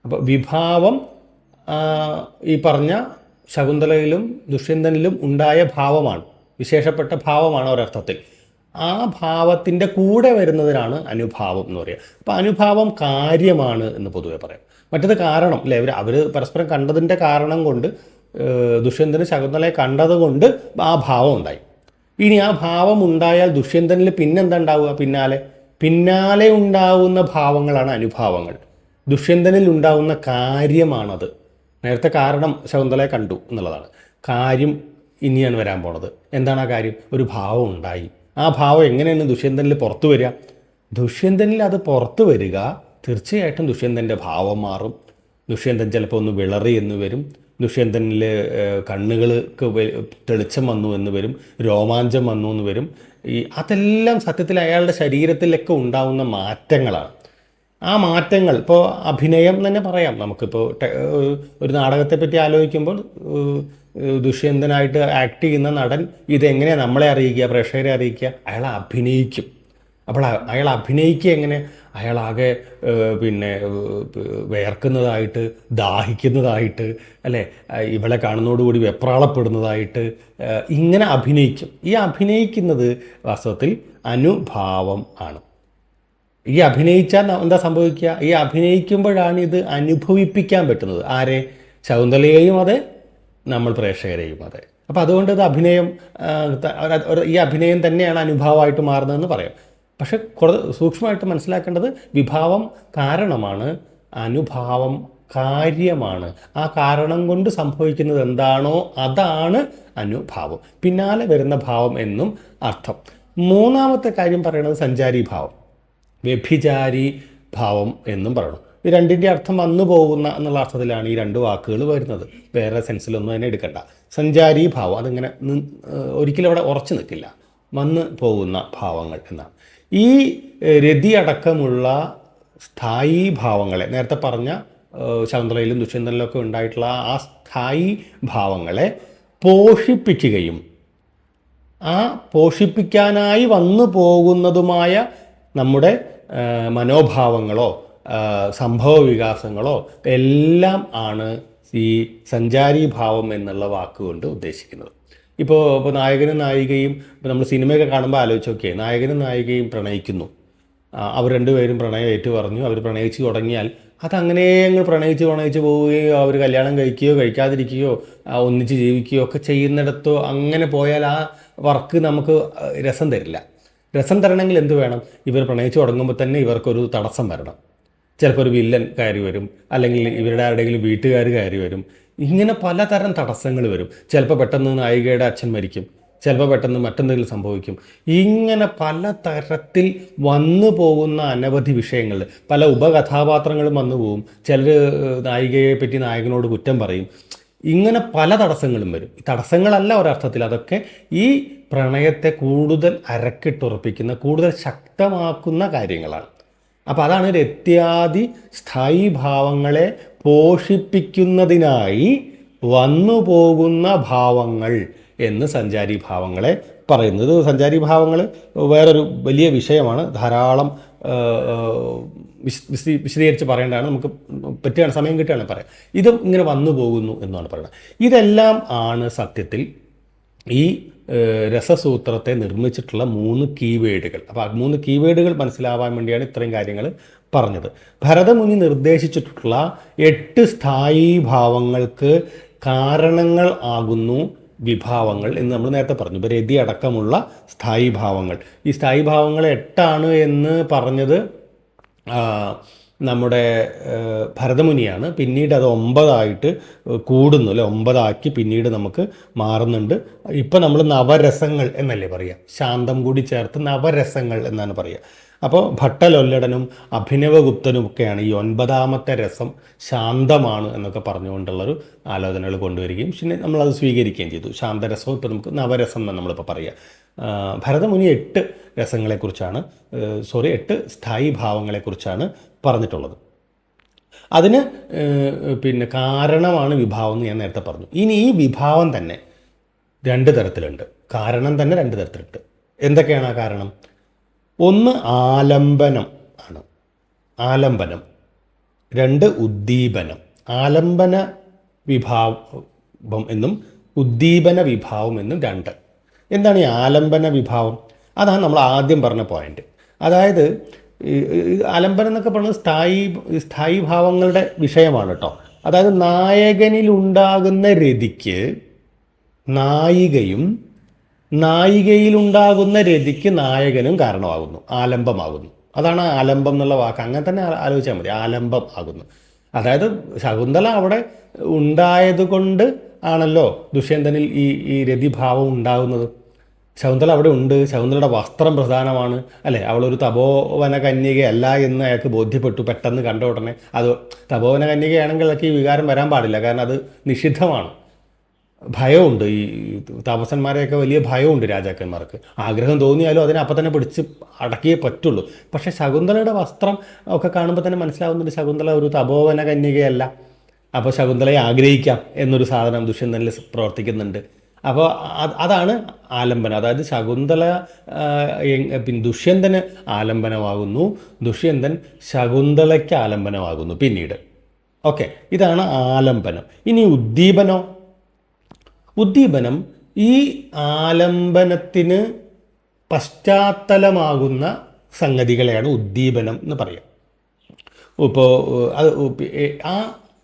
അപ്പോൾ വിഭാവം ഈ പറഞ്ഞ ശകുന്തളയിലും ദുഷ്യന്തനിലും ഉണ്ടായ ഭാവമാണ്, വിശേഷപ്പെട്ട ഭാവമാണ് ഒരർത്ഥത്തിൽ. ആ ഭാവത്തിൻ്റെ കൂടെ വരുന്നതിനാണ് അനുഭാവം എന്ന് പറയുക. അപ്പോൾ അനുഭാവം കാര്യമാണ് എന്ന് പൊതുവെ പറയാം. മറ്റത് കാരണം അല്ലേ, അവർ പരസ്പരം കണ്ടതിൻ്റെ കാരണം കൊണ്ട്, ദുഷ്യന്തന് ശകുന്തളയെ കണ്ടത് കൊണ്ട് ആ ഭാവം ഉണ്ടായി. ഇനി ആ ഭാവം ഉണ്ടായാൽ ദുഷ്യന്തനിൽ പിന്നെന്താ ഉണ്ടാവുക? പിന്നാലെ ഉണ്ടാവുന്ന ഭാവങ്ങളാണ് അനുഭാവങ്ങൾ. ദുഷ്യന്തനിൽ ഉണ്ടാവുന്ന കാര്യമാണത്. നേരത്തെ കാരണം ശകുന്തളയെ കണ്ടു എന്നുള്ളതാണ്. കാര്യം ഇനിയാണ് വരാൻ പോണത്. എന്താണ് ആ കാര്യം? ഒരു ഭാവം ഉണ്ടായി. ആ ഭാവം എങ്ങനെയാണ് ദുഷ്യന്തനിൽ പുറത്തു വരിക? ദുഷ്യന്തനിൽ അത് പുറത്തു വരിക തീർച്ചയായിട്ടും ദുഷ്യന്തൻ്റെ ഭാവം മാറും. ദുഷ്യന്തൻ ചിലപ്പോൾ ഒന്ന് വിളറി എന്ന് വരും, ദുഷ്യന്തനിൽ കണ്ണുകൾക്ക് തെളിച്ചം വന്നു എന്ന് വരും, രോമാഞ്ചം വന്നു എന്ന് വരും. അതെല്ലാം സത്യത്തിൽ അയാളുടെ ശരീരത്തിലൊക്കെ ഉണ്ടാവുന്ന മാറ്റങ്ങളാണ്. ആ മാറ്റങ്ങൾ ഇപ്പോൾ അഭിനയം തന്നെ പറയാം. നമുക്കിപ്പോൾ ഒരു നാടകത്തെ പറ്റി ആലോചിക്കുമ്പോൾ ദുഷ്യന്തനായിട്ട് ആക്ട് ചെയ്യുന്ന നടൻ ഇതെങ്ങനെയാണ് നമ്മളെ അറിയിക്കുക, പ്രേക്ഷകരെ അറിയിക്കുക? അയാൾ അഭിനയിക്കും. അപ്പോൾ അയാൾ അഭിനയിക്കുക എങ്ങനെ? അയാളാകെ പിന്നെ വിയർക്കുന്നതായിട്ട്, ദാഹിക്കുന്നതായിട്ട്, അല്ലേ, ഇവളെ കാണുന്നതോടുകൂടി വെപ്രാളപ്പെടുന്നതായിട്ട് ഇങ്ങനെ അഭിനയിക്കും. ഈ അഭിനയിക്കുന്നത് വാസ്തവത്തിൽ അനുഭാവം ആണ്. ഈ അഭിനയിച്ചാൽ എന്താ സംഭവിക്കുക? ഈ അഭിനയിക്കുമ്പോഴാണ് ഇത് അനുഭവിപ്പിക്കാൻ പറ്റുന്നത്. ആരെ? ശകുന്തളയെയും അതെ, നമ്മൾ പ്രേക്ഷകരെയും അതെ. അപ്പോൾ അതുകൊണ്ട് ഇത് ഈ അഭിനയം തന്നെയാണ് അനുഭാവമായിട്ട് മാറുന്നതെന്ന് പറയാം. പക്ഷെ സൂക്ഷ്മമായിട്ട് മനസ്സിലാക്കേണ്ടത് വിഭാവം കാരണമാണ്, അനുഭാവം കാര്യമാണ്. ആ കാരണം കൊണ്ട് സംഭവിക്കുന്നത് എന്താണോ അതാണ് അനുഭാവം. പിന്നാലെ വരുന്ന ഭാവം എന്നും അർത്ഥം. മൂന്നാമത്തെ കാര്യം പറയുന്നത് സഞ്ചാരി ഭാവം, വ്യഭിചാരി ഭാവം എന്നും പറയണം. ഈ രണ്ടിൻ്റെ അർത്ഥം വന്നു പോകുന്ന എന്നുള്ള അർത്ഥത്തിലാണ് ഈ രണ്ട് വാക്കുകൾ വരുന്നത്. വേറെ സെൻസിലൊന്നും തന്നെ എടുക്കണ്ട. സഞ്ചാരി ഭാവം അതിങ്ങനെ ഒരിക്കലും അവിടെ ഉറച്ചു നിൽക്കില്ല, വന്ന് പോകുന്ന ഭാവങ്ങൾ എന്നാണ്. ഈ രതി അടക്കമുള്ള സ്ഥായി ഭാവങ്ങളെ, നേരത്തെ പറഞ്ഞ ശകുന്തളയിലും ദുഷ്യന്തനിലൊക്കെ ഉണ്ടായിട്ടുള്ള ആ സ്ഥായി ഭാവങ്ങളെ പോഷിപ്പിക്കുകയും ആ പോഷിപ്പിക്കാനായി വന്നു പോകുന്നതുമായ നമ്മുടെ മനോഭാവങ്ങളോ സംഭവ വികാസങ്ങളോ എല്ലാം ആണ് ഈ സഞ്ചാരീഭാവം എന്നുള്ള വാക്കുകൊണ്ട് ഉദ്ദേശിക്കുന്നത്. ഇപ്പോൾ നായകനും നായികയും ഇപ്പോൾ നമ്മൾ സിനിമയൊക്കെ കാണുമ്പോൾ ആലോചിച്ച് നോക്കിയേ, നായകനും നായികയും പ്രണയിക്കുന്നു, അവർ രണ്ടുപേരും പ്രണയം ഏറ്റു പറഞ്ഞു, അവർ പ്രണയിച്ച് തുടങ്ങിയാൽ അതങ്ങനെ അങ്ങ് പ്രണയിച്ച് പോവുകയോ അവർ കല്യാണം കഴിക്കുകയോ കഴിക്കാതിരിക്കുകയോ ഒന്നിച്ച് ജീവിക്കുകയോ ഒക്കെ ചെയ്യുന്നിടത്തോ അങ്ങനെ പോയാൽ ആ വർക്ക് നമുക്ക് രസം തരില്ല. രസം തരണമെങ്കിൽ എന്ത് വേണം? ഇവർ പ്രണയിച്ച് തുടങ്ങുമ്പോൾ തന്നെ ഇവർക്കൊരു തടസ്സം വരണം. ചിലപ്പോൾ ഒരു വില്ലൻ കയറി വരും, അല്ലെങ്കിൽ ഇവരുടെ ആരുടെയെങ്കിലും വീട്ടുകാർ കയറി വരും. ഇങ്ങനെ പലതരം തടസ്സങ്ങൾ വരും. ചിലപ്പോൾ പെട്ടെന്ന് നായികയുടെ അച്ഛൻ മരിക്കും, ചിലപ്പോൾ പെട്ടെന്ന് മറ്റെന്തെങ്കിലും സംഭവിക്കും. ഇങ്ങനെ പലതരത്തിൽ വന്നു പോകുന്ന അനവധി വിഷയങ്ങൾ, പല ഉപകഥാപാത്രങ്ങളും വന്നു പോകും. ചിലർ നായികയെ പറ്റി നായകനോട് കുറ്റം പറയും. ഇങ്ങനെ പല തടസ്സങ്ങളും വരും. തടസ്സങ്ങളല്ല ഒരർത്ഥത്തിൽ, അതൊക്കെ ഈ പ്രണയത്തെ കൂടുതൽ അരക്കിട്ടുറപ്പിക്കുന്ന, കൂടുതൽ ശക്തമാക്കുന്ന കാര്യങ്ങളാണ്. അപ്പോൾ അതാണ് രത്യാദി സ്ഥായി ഭാവങ്ങളെ പോഷിപ്പിക്കുന്നതിനായി വന്നു പോകുന്ന ഭാവങ്ങൾ എന്ന് സഞ്ചാരി ഭാവങ്ങളെ പറയുന്നത്. സഞ്ചാരി ഭാവങ്ങൾ വേറൊരു വലിയ വിഷയമാണ്, ധാരാളം വിശദീകരിച്ച് പറയേണ്ടതാണ്. നമുക്ക് പറ്റുകയാണ്, സമയം കിട്ടുകയാണ് പറയാം. ഇതും ഇങ്ങനെ വന്നു പോകുന്നു എന്നാണ് പറയുന്നത്. ഇതെല്ലാം ആണ് സത്യത്തിൽ ഈ രസസൂത്രത്തെ നിർമ്മിച്ചിട്ടുള്ള 3 കീവേഡുകൾ. അപ്പോൾ ആ 3 കീവേഡുകൾ മനസ്സിലാവാൻ വേണ്ടിയാണ് ഇത്രയും കാര്യങ്ങൾ പറഞ്ഞത്. ഭരതമുനി നിർദ്ദേശിച്ചിട്ടുള്ള 8 സ്ഥായി ഭാവങ്ങൾക്ക് കാരണങ്ങൾ ആകുന്നു വിഭാവങ്ങൾ എന്ന് നമ്മൾ നേരത്തെ പറഞ്ഞു. ഇപ്പോൾ രതി അടക്കമുള്ള സ്ഥായി ഭാവങ്ങൾ. ഈ സ്ഥായി ഭാവങ്ങൾ 8 എന്ന് പറഞ്ഞത് നമ്മുടെ ഭരതമുനിയാണ്. പിന്നീട് അത് 9 കൂടുന്നു, അല്ലെ, 9 പിന്നീട് നമുക്ക് മാറുന്നുണ്ട്. ഇപ്പം നമ്മൾ നവരസങ്ങൾ എന്നല്ലേ പറയുക, ശാന്തം കൂടി ചേർത്ത് നവരസങ്ങൾ എന്നാണ് പറയുക. അപ്പോൾ ഭട്ടലൊല്ലടനും അഭിനവഗുപ്തനും ഒക്കെയാണ് ഈ 9ാമത്തെ രസം ശാന്തമാണ് എന്നൊക്കെ പറഞ്ഞുകൊണ്ടുള്ളൊരു ആലോചനകൾ കൊണ്ടുവരികയും പിന്നെ നമ്മളത് സ്വീകരിക്കുകയും ചെയ്തു. ശാന്തരസവും ഇപ്പോൾ നമുക്ക് നവരസം എന്ന് നമ്മളിപ്പോൾ പറയുക. ഭരതമുനി 8 രസങ്ങളെക്കുറിച്ചാണ് 8 സ്ഥായി ഭാവങ്ങളെക്കുറിച്ചാണ് പറഞ്ഞിട്ടുള്ളത്. അതിന് പിന്നെ കാരണമാണ് വിഭാവം എന്ന് ഞാൻ നേരത്തെ പറഞ്ഞു. ഇനി ഈ വിഭാവം തന്നെ 2 തരത്തിലുണ്ട്, കാരണം തന്നെ 2 തരത്തിലുണ്ട്. എന്തൊക്കെയാണ് ആ കാരണം? ഒന്ന് ആലംബനം ആണ്, ആലംബനം. 2 ഉദ്ദീപനം. ആലംബന വിഭാവം എന്നും ഉദ്ദീപന വിഭാവം എന്നും 2. എന്താണ് ഈ ആലംബന വിഭാവം? അതാണ് നമ്മൾ ആദ്യം പറഞ്ഞ പോയിന്റ്. അതായത് ആലംബനം എന്നൊക്കെ പറയുന്നത് സ്ഥായി ഭാവങ്ങളുടെ വിഷയമാണ് കേട്ടോ. അതായത് നായകനിലുണ്ടാകുന്ന രതിക്ക് നായികയും നായികയിലുണ്ടാകുന്ന രതിക്ക് നായകനും കാരണമാകുന്നു, ആലംബമാകുന്നു. അതാണ് ആലംബം എന്നുള്ള വാക്ക്. അങ്ങനെ തന്നെ ആലോചിച്ചാൽ മതി, ആലംബം ആകുന്നു. അതായത് ശകുന്തള അവിടെ ഉണ്ടായത് കൊണ്ട് ആണല്ലോ ദുഷ്യന്തനിൽ ഈ രതിഭാവം ഉണ്ടാകുന്നത്. ശകുന്തള അവിടെ ഉണ്ട്, ശകുന്തളയുടെ വസ്ത്രം പ്രധാനമാണ്, അല്ലേ? അവളൊരു തപോവന കന്യകയല്ല എന്ന് അയാൾക്ക് ബോധ്യപ്പെട്ടു പെട്ടെന്ന് കണ്ട ഉടനെ. അത് തപോവന കന്യകയാണെങ്കിൽ അതൊക്കെ ഈ വികാരം വരാൻ പാടില്ല, കാരണം അത് നിഷിദ്ധമാണ്. ഭയമുണ്ട്, ഈ താമസന്മാരെയൊക്കെ വലിയ ഭയമുണ്ട് രാജാക്കന്മാർക്ക്. ആഗ്രഹം തോന്നിയാലും അതിനെ അപ്പം തന്നെ പിടിച്ച് അടക്കിയേ പറ്റുള്ളൂ. പക്ഷേ ശകുന്തളയുടെ വസ്ത്രം ഒക്കെ കാണുമ്പോൾ തന്നെ മനസ്സിലാവുന്നുണ്ട് ശകുന്തള ഒരു തപോവന കന്യകയല്ല. അപ്പോൾ ശകുന്തളയെ ആഗ്രഹിക്കാം എന്നൊരു സാധനം ദുഷ്യന്തനിൽ പ്രവർത്തിക്കുന്നുണ്ട്. അപ്പോൾ അതാണ് ആലംബനം. അതായത് ശകുന്തള പിന്നെ ദുഷ്യന്തന് ആലംബനമാകുന്നു, ദുഷ്യന്തൻ ശകുന്തളയ്ക്ക് ആലംബനമാകുന്നു പിന്നീട്. ഓക്കെ, ഇതാണ് ആലംബനം. ഇനി ഉദ്ദീപനം. ഉദ്ദീപനം ഈ ആലംബനത്തിന് പശ്ചാത്തലമാകുന്ന സംഗതികളെയാണ് ഉദ്ദീപനം എന്ന് പറയുക. ഇപ്പോൾ അത് ആ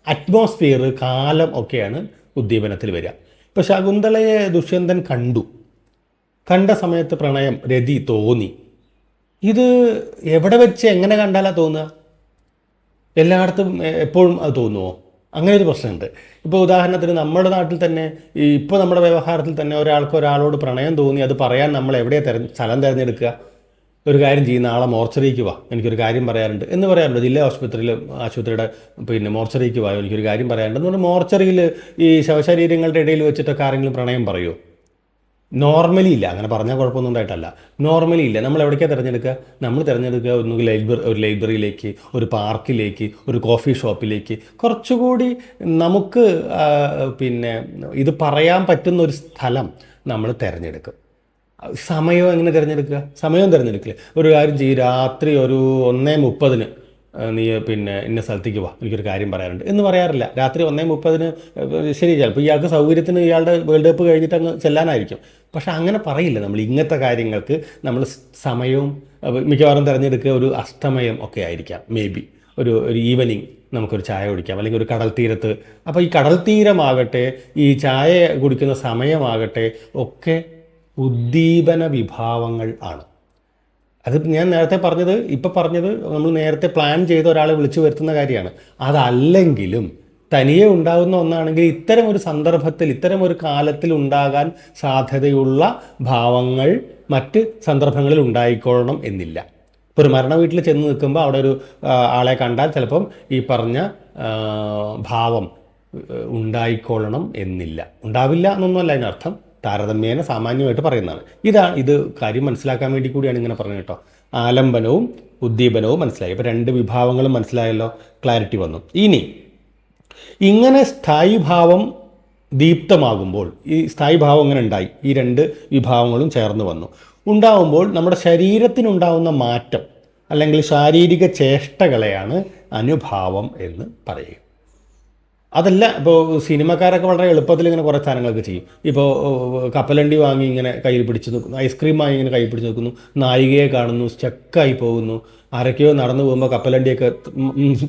അറ്റ്മോസ്ഫിയർ, കാലം ഒക്കെയാണ് ഉദ്ദീപനത്തിൽ വരിക. ഇപ്പോൾ ശകുന്തളയെ ദുഷ്യന്തൻ കണ്ട സമയത്ത് പ്രണയം, രതി തോന്നി. ഇത് എവിടെ വെച്ച് എങ്ങനെ കണ്ടാലാ തോന്നുക? എല്ലായിടത്തും എപ്പോഴും അത് തോന്നുമോ? അങ്ങനെ ഒരു പ്രശ്നമുണ്ട്. ഇപ്പോൾ ഉദാഹരണത്തിന് നമ്മുടെ നാട്ടിൽ തന്നെ ഇപ്പോൾ നമ്മുടെ വ്യവഹാരത്തിൽ തന്നെ ഒരാളോട് പ്രണയം തോന്നി, അത് പറയാൻ നമ്മൾ എവിടെയാണ് സ്ഥലം തിരഞ്ഞെടുക്കുക? ഒരു കാര്യം ചെയ്യുന്ന ആളെ മോർച്ചറിക്ക് വാ, എനിക്കൊരു കാര്യം പറയാറുണ്ട് എന്ന് പറയാറുണ്ട്. ജില്ലാ ആശുപത്രിയുടെ പിന്നെ മോർച്ചറിക്ക് വായോ, എനിക്കൊരു കാര്യം പറയാറുണ്ട് എന്ന് പറഞ്ഞാൽ മോർച്ചറിയിൽ ഈ ശവശരീരങ്ങളുടെ ഇടയിൽ വെച്ചിട്ടൊക്കെ ആരെങ്കിലും പ്രണയം പറയുമോ? നോർമലി ഇല്ല. അങ്ങനെ പറഞ്ഞാൽ കുഴപ്പമൊന്നും ഉണ്ടായിട്ടല്ല, നോർമലി ഇല്ല. നമ്മൾ എവിടേക്കാണ് തിരഞ്ഞെടുക്കുക? നമ്മൾ തിരഞ്ഞെടുക്കുക ഒന്നുകിൽ ഒരു ലൈബ്രറിയിലേക്ക്, ഒരു പാർക്കിലേക്ക്, ഒരു കോഫി ഷോപ്പിലേക്ക്, കുറച്ചുകൂടി നമുക്ക് പിന്നെ ഇത് പറയാൻ പറ്റുന്ന ഒരു സ്ഥലം നമ്മൾ തിരഞ്ഞെടുക്കും. സമയം എങ്ങനെ തിരഞ്ഞെടുക്കുക? സമയം തിരഞ്ഞെടുക്കില്ല. ഒരു കാര്യം ചെയ്യും, രാത്രി ഒരു 1:30 നീ പിന്നെ ഇന്ന സ്ഥലത്തേക്ക് വാ, എനിക്കൊരു കാര്യം പറയാറുണ്ട് എന്ന് പറയാറില്ല. രാത്രി 1:30 ശരി, ചിലപ്പോൾ ഇയാൾക്ക് സൗകര്യത്തിന് ഇയാളുടെ വേൾഡ് കപ്പ് കഴിഞ്ഞിട്ട് അങ്ങ് ചെല്ലാനായിരിക്കും. പക്ഷെ അങ്ങനെ പറയില്ല നമ്മൾ. ഇങ്ങനത്തെ കാര്യങ്ങൾക്ക് നമ്മൾ സമയവും മിക്കവാറും തിരഞ്ഞെടുക്കുക ഒരു അസ്തമയം ഒക്കെ ആയിരിക്കാം. മേ ബി ഒരു ഈവനിങ് നമുക്കൊരു ചായ കുടിക്കാം, അല്ലെങ്കിൽ ഒരു കടൽ തീരത്ത്. അപ്പോൾ ഈ കടൽ തീരമാകട്ടെ, ഈ ചായ കുടിക്കുന്ന സമയമാകട്ടെ ഒക്കെ ഉദ്ദീപന വിഭാവങ്ങൾ ആണ്. അത് ഞാൻ നേരത്തെ പറഞ്ഞത്, ഇപ്പം പറഞ്ഞത് നമ്മൾ നേരത്തെ പ്ലാൻ ചെയ്ത ഒരാളെ വിളിച്ചു വരുത്തുന്ന കാര്യമാണ്. അതല്ലെങ്കിലും തനിയെ ഉണ്ടാകുന്ന ഒന്നാണെങ്കിൽ ഇത്തരം ഒരു സന്ദർഭത്തിൽ, ഇത്തരം ഒരു കാലത്തിൽ ഉണ്ടാകാൻ സാധ്യതയുള്ള ഭാവങ്ങൾ മറ്റ് സന്ദർഭങ്ങളിൽ ഉണ്ടായിക്കൊള്ളണം എന്നില്ല. ഇപ്പോൾ ഒരു മരണ വീട്ടിൽ ചെന്ന് നിൽക്കുമ്പോൾ അവിടെ ഒരു ആളെ കണ്ടാൽ ചിലപ്പം ഈ പറഞ്ഞ ഭാവം ഉണ്ടായിക്കൊള്ളണം എന്നില്ല. ഉണ്ടാവില്ല എന്നൊന്നുമല്ല അതിനർത്ഥം, താരതമ്യേന സാമാന്യമായിട്ട് പറയുന്നതാണ്. ഇത് കാര്യം മനസ്സിലാക്കാൻ വേണ്ടി കൂടിയാണ് ഇങ്ങനെ പറഞ്ഞത് കേട്ടോ. ആലംബനവും ഉദ്ദീപനവും മനസ്സിലായി. ഇപ്പോൾ 2 വിഭാവങ്ങളും മനസ്സിലായല്ലോ, ക്ലാരിറ്റി വന്നു. ഇനി ഇങ്ങനെ സ്ഥായിഭാവം ദീപ്തമാകുമ്പോൾ, ഈ സ്ഥായിഭാവം ഇങ്ങനെ ഉണ്ടായി, ഈ 2 വിഭാവങ്ങളും ചേർന്ന് വന്നു ഉണ്ടാവുമ്പോൾ നമ്മുടെ ശരീരത്തിനുണ്ടാവുന്ന മാറ്റം അല്ലെങ്കിൽ ശാരീരിക ചേഷ്ടകളെയാണ് അനുഭാവം എന്ന് പറയുക. അതല്ല, ഇപ്പോൾ സിനിമക്കാരൊക്കെ വളരെ എളുപ്പത്തിൽ ഇങ്ങനെ കുറേ സാധനങ്ങളൊക്കെ ചെയ്യും. ഇപ്പോൾ കപ്പലണ്ടി വാങ്ങി ഇങ്ങനെ കയ്യിൽ പിടിച്ച് നിൽക്കുന്നു, ഐസ്ക്രീം വാങ്ങി ഇങ്ങനെ കയ്യിൽ പിടിച്ച് നിൽക്കുന്നു, നായികയെ കാണുന്നു, സ്റ്റക്കായി പോകുന്നു, ആരൊക്കെയോ നടന്നു പോകുമ്പോൾ കപ്പലണ്ടിയൊക്കെ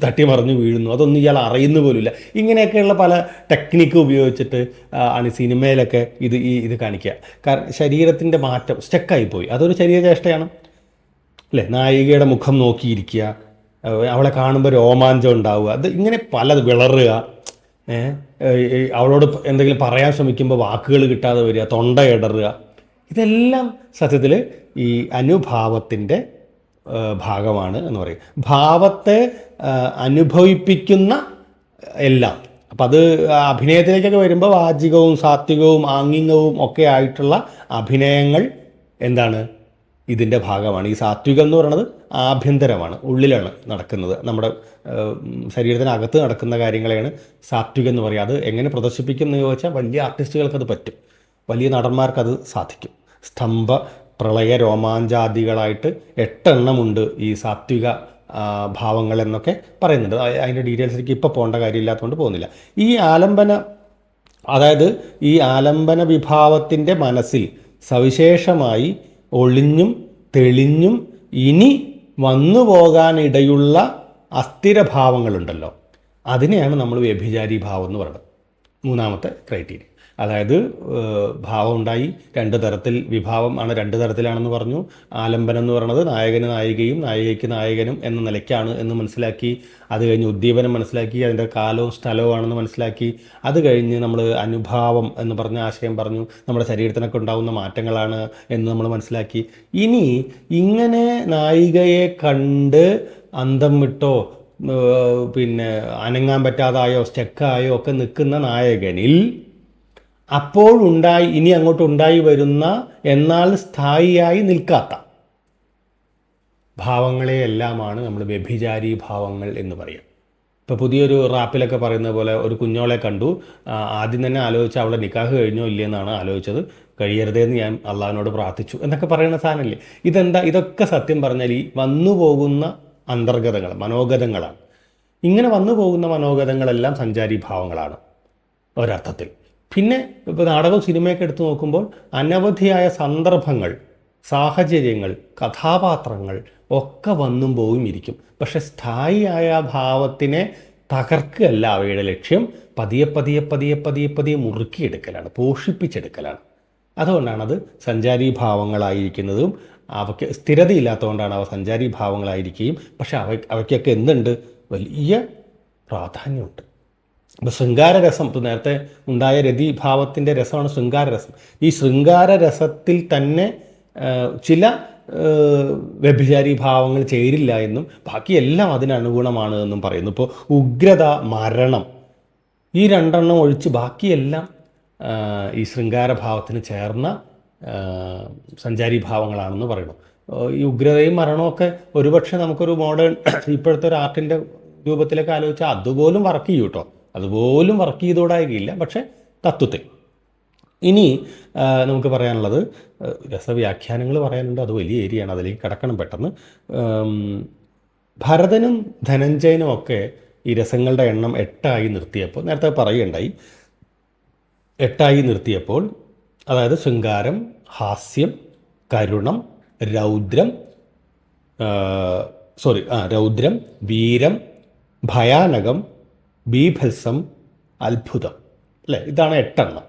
തട്ടി മറിഞ്ഞു വീഴുന്നു, അതൊന്നും ഇയാൾ അറിയുന്നു പോലുമില്ല. ഇങ്ങനെയൊക്കെയുള്ള പല ടെക്നിക്ക് ഉപയോഗിച്ചിട്ട് ആണ് സിനിമയിലൊക്കെ ഇത് കാണിക്കുക. കാരണം ശരീരത്തിൻ്റെ മാറ്റം സ്റ്റക്കായി പോയി, അതൊരു ശരീരചേഷ്ടയാണ് അല്ലേ. നായികയുടെ മുഖം നോക്കിയിരിക്കുക, അവളെ കാണുമ്പോൾ രോമാഞ്ചം ഉണ്ടാവുക, അത് ഇങ്ങനെ പലത് വിളറുക, അവളോട് എന്തെങ്കിലും പറയാൻ ശ്രമിക്കുമ്പോൾ വാക്കുകൾ കിട്ടാതെ വരിക, തൊണ്ട ഇടറുക, ഇതെല്ലാം സത്യത്തിൽ ഈ അനുഭാവത്തിൻ്റെ ഭാഗമാണ് എന്ന് പറയും. ഭാവത്തെ അനുഭവിപ്പിക്കുന്ന എല്ലാം. അപ്പം അത് അഭിനയത്തിലേക്കൊക്കെ വരുമ്പോൾ വാചികവും സാത്വികവും ആംഗികവും ഒക്കെ ആയിട്ടുള്ള അഭിനയങ്ങൾ എന്താണ്, ഇതിൻ്റെ ഭാഗമാണ്. ഈ സാത്വികം എന്ന് പറയുന്നത് ആഭ്യന്തരമാണ്, ഉള്ളിലാണ് നടക്കുന്നത്, നമ്മുടെ ശരീരത്തിനകത്ത് നടക്കുന്ന കാര്യങ്ങളെയാണ് സാത്വികം എന്ന് പറയുക. അത് എങ്ങനെ പ്രദർശിപ്പിക്കും എന്ന് ചോദിച്ചാൽ വലിയ ആർട്ടിസ്റ്റുകൾക്കത് പറ്റും, വലിയ നടന്മാർക്കത് സാധിക്കും. സ്തംഭ പ്രളയ രോമാഞ്ചാദികളായിട്ട് 8 എണ്ണമുണ്ട് ഈ സാത്വിക ഭാവങ്ങൾ എന്നൊക്കെ പറയുന്നുണ്ട്. അതിൻ്റെ ഡീറ്റെയിൽസിലേക്ക് ഇപ്പോൾ പോകേണ്ട കാര്യമില്ലാത്തതുകൊണ്ട് പോകുന്നില്ല. ഈ ആലംബന വിഭാവത്തിൻ്റെ മനസ്സിൽ സവിശേഷമായി ഒളിഞ്ഞും തെളിഞ്ഞും ഇനി വന്നു പോകാനിടയുള്ള അസ്ഥിരഭാവങ്ങളുണ്ടല്ലോ, അതിനെയാണ് നമ്മൾ വ്യഭിചാരി ഭാവം എന്ന് പറയുന്നത്. 3ാമത്തെ ക്രൈറ്റീരിയ. അതായത് ഭാവം ഉണ്ടായി 2 തരത്തിൽ, വിഭാവം ആണ് 2 തരത്തിലാണെന്ന് പറഞ്ഞു. ആലംബനം എന്ന് പറയുന്നത് നായകന് നായികയും നായികയ്ക്ക് നായകനും എന്ന നിലയ്ക്കാണ് എന്ന് മനസ്സിലാക്കി. അത് കഴിഞ്ഞ് ഉദ്ദീപനം മനസ്സിലാക്കി, അതിൻ്റെ കാലവും സ്ഥലവുമാണെന്ന് മനസ്സിലാക്കി. അത് കഴിഞ്ഞ് നമ്മൾ അനുഭാവം എന്ന് പറഞ്ഞ ആശയം പറഞ്ഞു, നമ്മുടെ ശരീരത്തിനൊക്കെ ഉണ്ടാകുന്ന മാറ്റങ്ങളാണ് എന്ന് നമ്മൾ മനസ്സിലാക്കി. ഇനി ഇങ്ങനെ നായികയെ കണ്ട് അന്തം വിട്ടോ പിന്നെ അനങ്ങാൻ പറ്റാതായോ സ്റ്റക്കായോ ഒക്കെ നിൽക്കുന്ന നായകനിൽ ഇനി അങ്ങോട്ട് ഉണ്ടായി വരുന്ന എന്നാൽ സ്ഥായിയായി നിൽക്കാത്ത ഭാവങ്ങളെയെല്ലാമാണ് നമ്മൾ വ്യഭിചാരി ഭാവങ്ങൾ എന്ന് പറയുക. ഇപ്പോൾ പുതിയൊരു റാപ്പിലൊക്കെ പറയുന്ന പോലെ ഒരു കുഞ്ഞോളെ കണ്ടു, ആദ്യം തന്നെ ആലോചിച്ച് അവളെ നിക്കാഹ് കഴിഞ്ഞോ ഇല്ലയെന്നാണ് ആലോചിച്ചത്, കഴിയരുതേന്ന് ഞാൻ അള്ളാഹിനോട് പ്രാർത്ഥിച്ചു എന്നൊക്കെ പറയുന്ന സാധനമല്ലേ. ഇതൊക്കെ സത്യം പറഞ്ഞാൽ ഈ വന്നു പോകുന്ന അന്തർഗതങ്ങൾ, മനോഗതങ്ങളാണ്. ഇങ്ങനെ വന്നു പോകുന്ന മനോഗതങ്ങളെല്ലാം സഞ്ചാരി ഭാവങ്ങളാണ് ഒരർത്ഥത്തിൽ. പിന്നെ ഇപ്പോൾ നാടകവും സിനിമയൊക്കെ എടുത്തു നോക്കുമ്പോൾ അനവധിയായ സന്ദർഭങ്ങൾ, സാഹചര്യങ്ങൾ, കഥാപാത്രങ്ങൾ ഒക്കെ വന്നും പോവും ഇരിക്കും. പക്ഷെ സ്ഥായിയായ ഭാവത്തിനെ തകർക്കുകയല്ല അവയുടെ ലക്ഷ്യം, പതിയെ പതിയെ പതിയെ പതിയെ പതിയെ മുറുക്കിയെടുക്കലാണ്, പോഷിപ്പിച്ചെടുക്കലാണ്. അതുകൊണ്ടാണത് സഞ്ചാരി ഭാവങ്ങളായിരിക്കുന്നതും. അവയ്ക്ക് സ്ഥിരതയില്ലാത്തതുകൊണ്ടാണ് അവ സഞ്ചാരി ഭാവങ്ങളായിരിക്കുകയും. പക്ഷെ അവയ്ക്കൊക്കെ എന്തുണ്ട്, വലിയ പ്രാധാന്യമുണ്ട്. ഇപ്പോൾ ശൃംഗാരരസം, ഇപ്പോൾ നേരത്തെ ഉണ്ടായ രതിഭാവത്തിൻ്റെ രസമാണ് ശൃംഗാരരസം. ഈ ശൃംഗാരരസത്തിൽ തന്നെ ചില വ്യഭിചാരി ഭാവങ്ങൾ ചേരില്ല എന്നും ബാക്കിയെല്ലാം അതിനനുഗുണമാണ് എന്നും പറയുന്നു. ഇപ്പോൾ ഉഗ്രത, മരണം, ഈ 2 എണ്ണം ഒഴിച്ച് ബാക്കിയെല്ലാം ഈ ശൃംഗാരഭാവത്തിന് ചേർന്ന സഞ്ചാരി ഭാവങ്ങളാണെന്ന് പറയുന്നു. ഈ ഉഗ്രതയും മരണമൊക്കെ ഒരുപക്ഷെ നമുക്കൊരു മോഡേൺ ഇപ്പോഴത്തെ ഒരു ആർട്ടിൻ്റെ രൂപത്തിലൊക്കെ ആലോചിച്ചാൽ അതുപോലും വർക്ക് ചെയ്യും കേട്ടോ, അതുപോലും വർക്ക് ചെയ്തോടാകില്ല. പക്ഷേ തത്വത്തിൽ ഇനി നമുക്ക് പറയാനുള്ളത് രസവ്യാഖ്യാനങ്ങൾ പറയാനുണ്ട്, അത് വലിയ ഏരിയയാണ്, അതിലേക്ക് കടക്കണം പെട്ടെന്ന്. ഭരതനും ധനഞ്ജയനും ഒക്കെ ഈ രസങ്ങളുടെ എണ്ണം 8 നിർത്തിയപ്പോൾ, നേരത്തെ പറയുകയുണ്ടായി, 8 നിർത്തിയപ്പോൾ, അതായത് ശൃംഗാരം, ഹാസ്യം, കരുണം, രൗദ്രം, രൗദ്രം, വീരം, ഭയാനകം, ബീഭത്സം, അത്ഭുതം, അല്ലേ? ഇതാണ് 8.